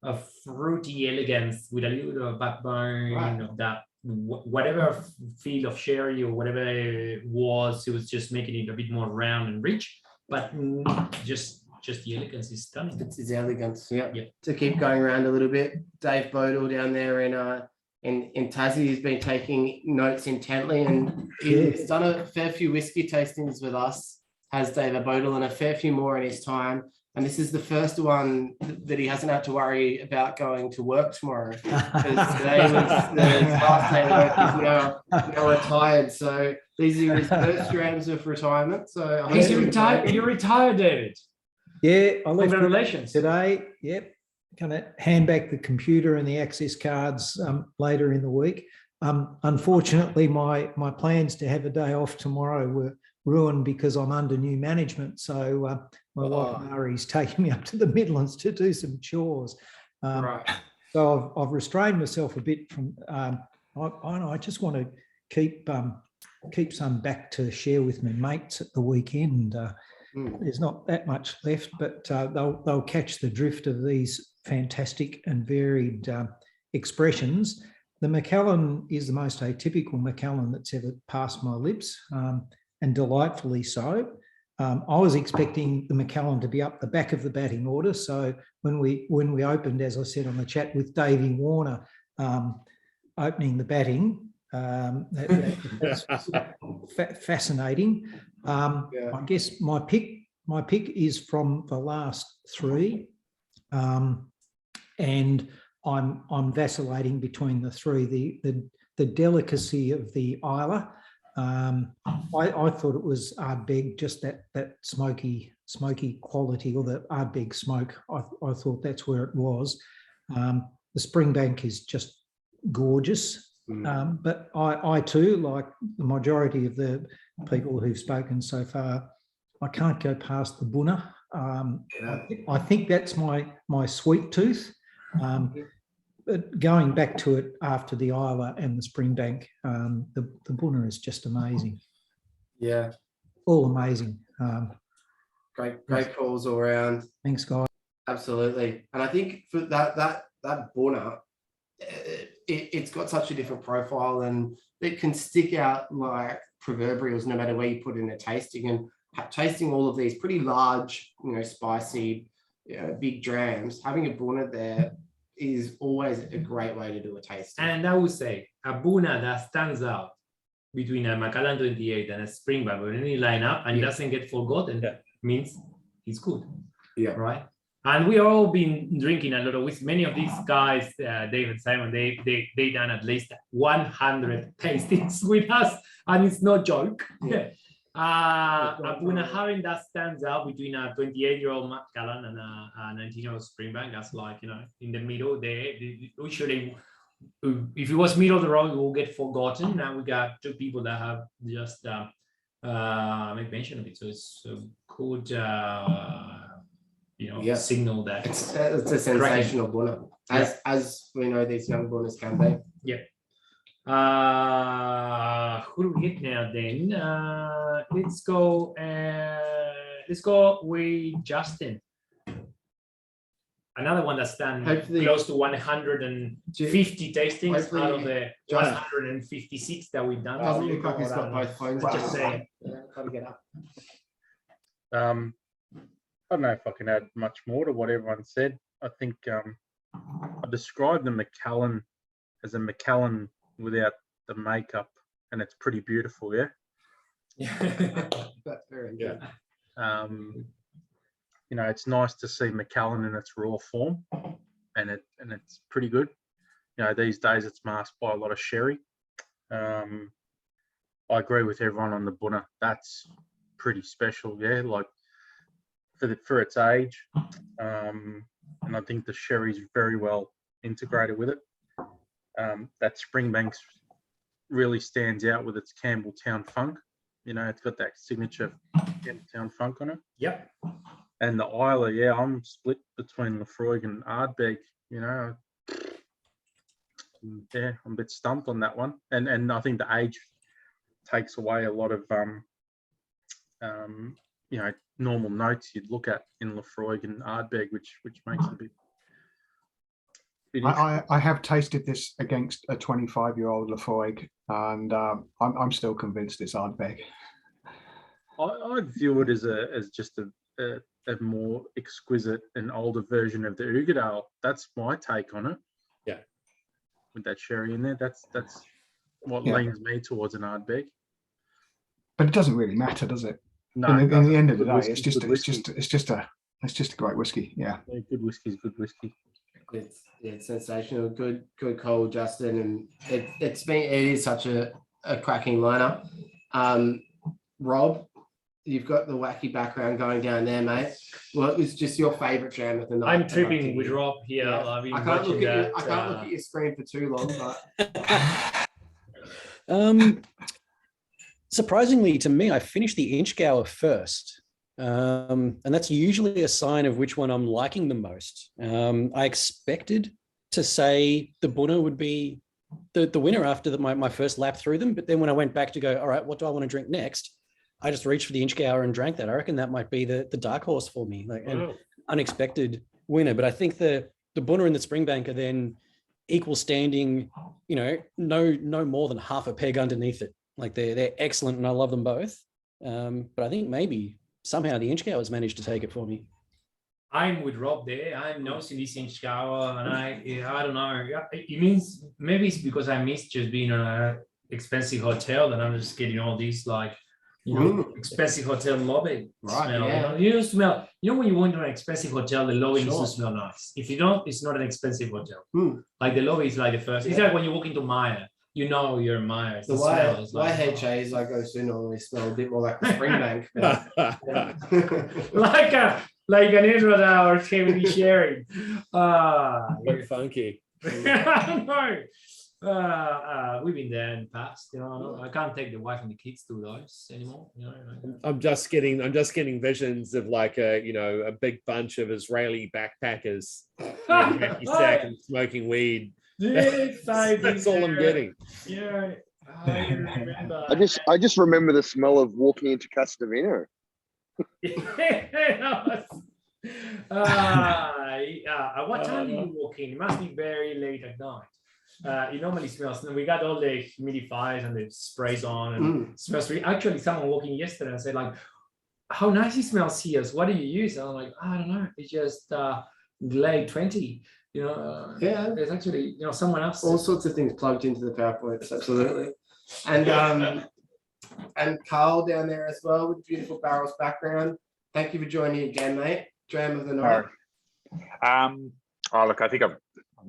a fruity elegance with a little bit of backbone of that whatever feel of sherry or whatever it was just making it a bit more round and rich. But just the elegance is stunning. It's his elegance. Yeah. To keep going around a little bit, Dave Bodle down there in Tassie has been taking notes intently, and he's done a fair few whiskey tastings with us, has David Bodle, and a fair few more in his time. And this is the first one that he hasn't had to worry about going to work tomorrow. Because today was his last day of work. He's now retired. So these are his first grams of retirement. So I He's hope retired. You're retired, David. Yeah, I left Congratulations. today. Yep. Going to hand back the computer and the access cards later in the week. Unfortunately, my plans to have a day off tomorrow were ruined because I'm under new management. So my wife Mari's taking me up to the Midlands to do some chores. Right. So I've restrained myself a bit from. I just want to keep some back to share with my mates at the weekend. There's not that much left, but they'll catch the drift of these fantastic and varied expressions. The Macallan is the most atypical Macallan that's ever passed my lips, and delightfully so. I was expecting the Macallan to be up the back of the batting order. So when we opened, as I said on the chat, with Davey Warner opening the batting, that's fascinating. I guess my pick is from the last three, and I'm vacillating between the three. The delicacy of the Isla. I thought it was Ardbeg, just that smoky quality, or the Ardbeg smoke. I thought that's where it was. The Springbank is just gorgeous. But I too, like the majority of the people who've spoken so far, I can't go past the Bunna. I think that's my sweet tooth. But going back to it after the Isla and the Springbank, the Bunna is just amazing. Yeah. All amazing. Great calls all around. Thanks, guys. Absolutely. And I think for that Bunna, it's got such a different profile, and it can stick out like proverbials no matter where you put it in a tasting. And tasting all of these pretty large, spicy, big drams, having a Bunna there is always a great way to do a tasting. And I would say a Bunna that stands out between a Macallan 28 and a Springbank when any line up and doesn't get forgotten, means it's good. Yeah. Right. And we all been drinking a lot of whiskey. Many of these guys, David, Simon, they done at least 100 tastings with us, and it's no joke. Yeah. When having that stands out between a 28-year-old Macallan and a 19-year-old Springbank, that's like, in the middle. They usually, if it was middle of the road, it will get forgotten. Now we got two people that have just make mention of it. So it's a good, signal that it's a sensational Bunna, as we know these young Bunnas can be. Yeah. Who do we get now then? Let's go with Justin. Another one that stands close to 150 tastings out of the 156 that we've done. Doesn't look like he's got both phones. Just saying. Got to get up. I don't know if I can add much more to what everyone said. I think I described the Macallan as a Macallan without the makeup, and it's pretty beautiful, yeah. That's very good. It's nice to see Macallan in its raw form, and it's pretty good. These days it's masked by a lot of sherry. I agree with everyone on the Bunna. That's pretty special, yeah. Like for its age, and I think the sherry's very well integrated with it. That Springbanks really stands out with its Campbelltown funk. It's got that signature Campbelltown funk on it. Yep. And the Isla, I'm split between Lefroy and Ardbeg. I'm a bit stumped on that one. And I think the age takes away a lot of normal notes you'd look at in Lefroy and Ardbeg, which makes it a bit. I have tasted this against a 25-year-old Lefroy, and I'm still convinced it's Ardbeg. I view it as just a more exquisite and older version of the Ugadale. That's my take on it. Yeah. With that sherry in there, that's what leans me towards an Ardbeg. But it doesn't really matter, does it? No. In the end of the day, it's just It's just a great whiskey. Yeah. Yeah, good whiskey is good whiskey. It's sensational. Good call, Justin. And it is such a cracking lineup. Rob, you've got the wacky background going down there, mate. What was just your favourite jam of the night? I'm tripping with Rob here. Yeah. I've been I can't look watching at that. I can't look at your screen for too long, but Surprisingly to me, I finished the Inchgour first. And that's usually a sign of which one I'm liking the most. I expected to say the Bunna would be the winner after my first lap through them. But then when I went back to go, all right, what do I want to drink next? I just reached for the Inchgour and drank that. I reckon that might be the dark horse for me, like an unexpected winner. But I think the Bunna and the Springbank are then equal standing, no more than half a peg underneath it. Like they're excellent and I love them both. But I think maybe somehow the Inchgour has managed to take it for me. I'm with Rob there. I'm noticing this Inchgour, and I don't know. It means maybe it's because I miss just being in an expensive hotel, and I'm just getting all these expensive hotel lobby smell. Yeah. You smell. When you go into an expensive hotel, the lobby needs to smell nice. If you don't, it's not an expensive hotel. Like the lobby is like the first. It's like when you walk into Maya. You're Maya. the YHAs I go to normally smell a bit more like the Springbank. like an intro that or Kevin sharing. Look funky. No. We've been there in the past. I can't take the wife and the kids to those anymore. I'm just getting visions of like a big bunch of Israeli backpackers and smoking weed. Yes, that's all I'm getting. Yeah, I remember. I just remember the smell of walking into Casa de Vino. What time did you walk in? It must be very late at night. It normally smells. And we got all the humidifiers and the sprays on, and it smells. Actually, someone walking yesterday and said like, "How nice it smells here. So what do you use?" And I'm like, "I don't know. It's just Glade 20." There's actually someone else. All sorts of things plugged into the PowerPoints, absolutely. And Carl down there as well with beautiful barrels background. Thank you for joining again, mate. Jam of the night. Look, I think I'm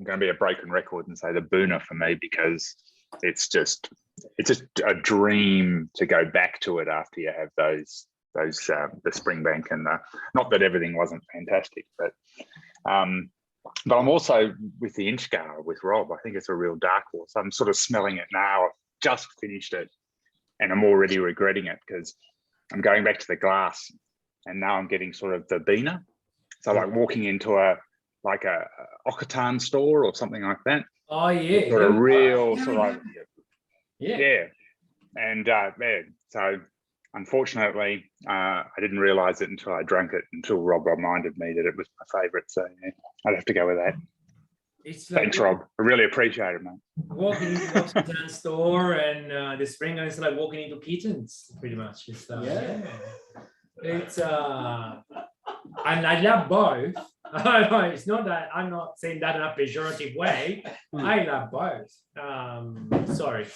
going to be a broken record and say the Bunna for me, because it's just a dream to go back to it after you have those the Springbank and not that everything wasn't fantastic, but I'm also with the Inchgour with Rob. I think it's a real dark horse. I'm sort of smelling it now. I've just finished it and I'm already regretting it because I'm going back to the glass and now I'm getting sort of the Beaner. So like walking into a Occitan store or something like that. Oh yeah. Sort of real sort of yeah. And so unfortunately, I didn't realize it until I drank it, until Rob reminded me that it was my favorite. So yeah, I'd have to go with that. It's like, thanks, Rob. I really appreciate it, man. Walking into the Occitan store and the Springer is like walking into kittens, pretty much. It's It's and I love both. It's not that I'm not saying that in a pejorative way. I love both. Sorry,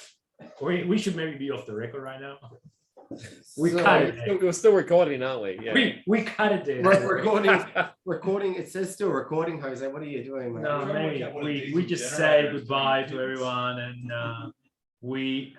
we should maybe be off the record right now. We cut it. We're still recording, aren't we? Yeah. We cut it there. Recording. It says still recording, Jose. What are you doing, man? No, maybe we just say goodbye to everyone, and we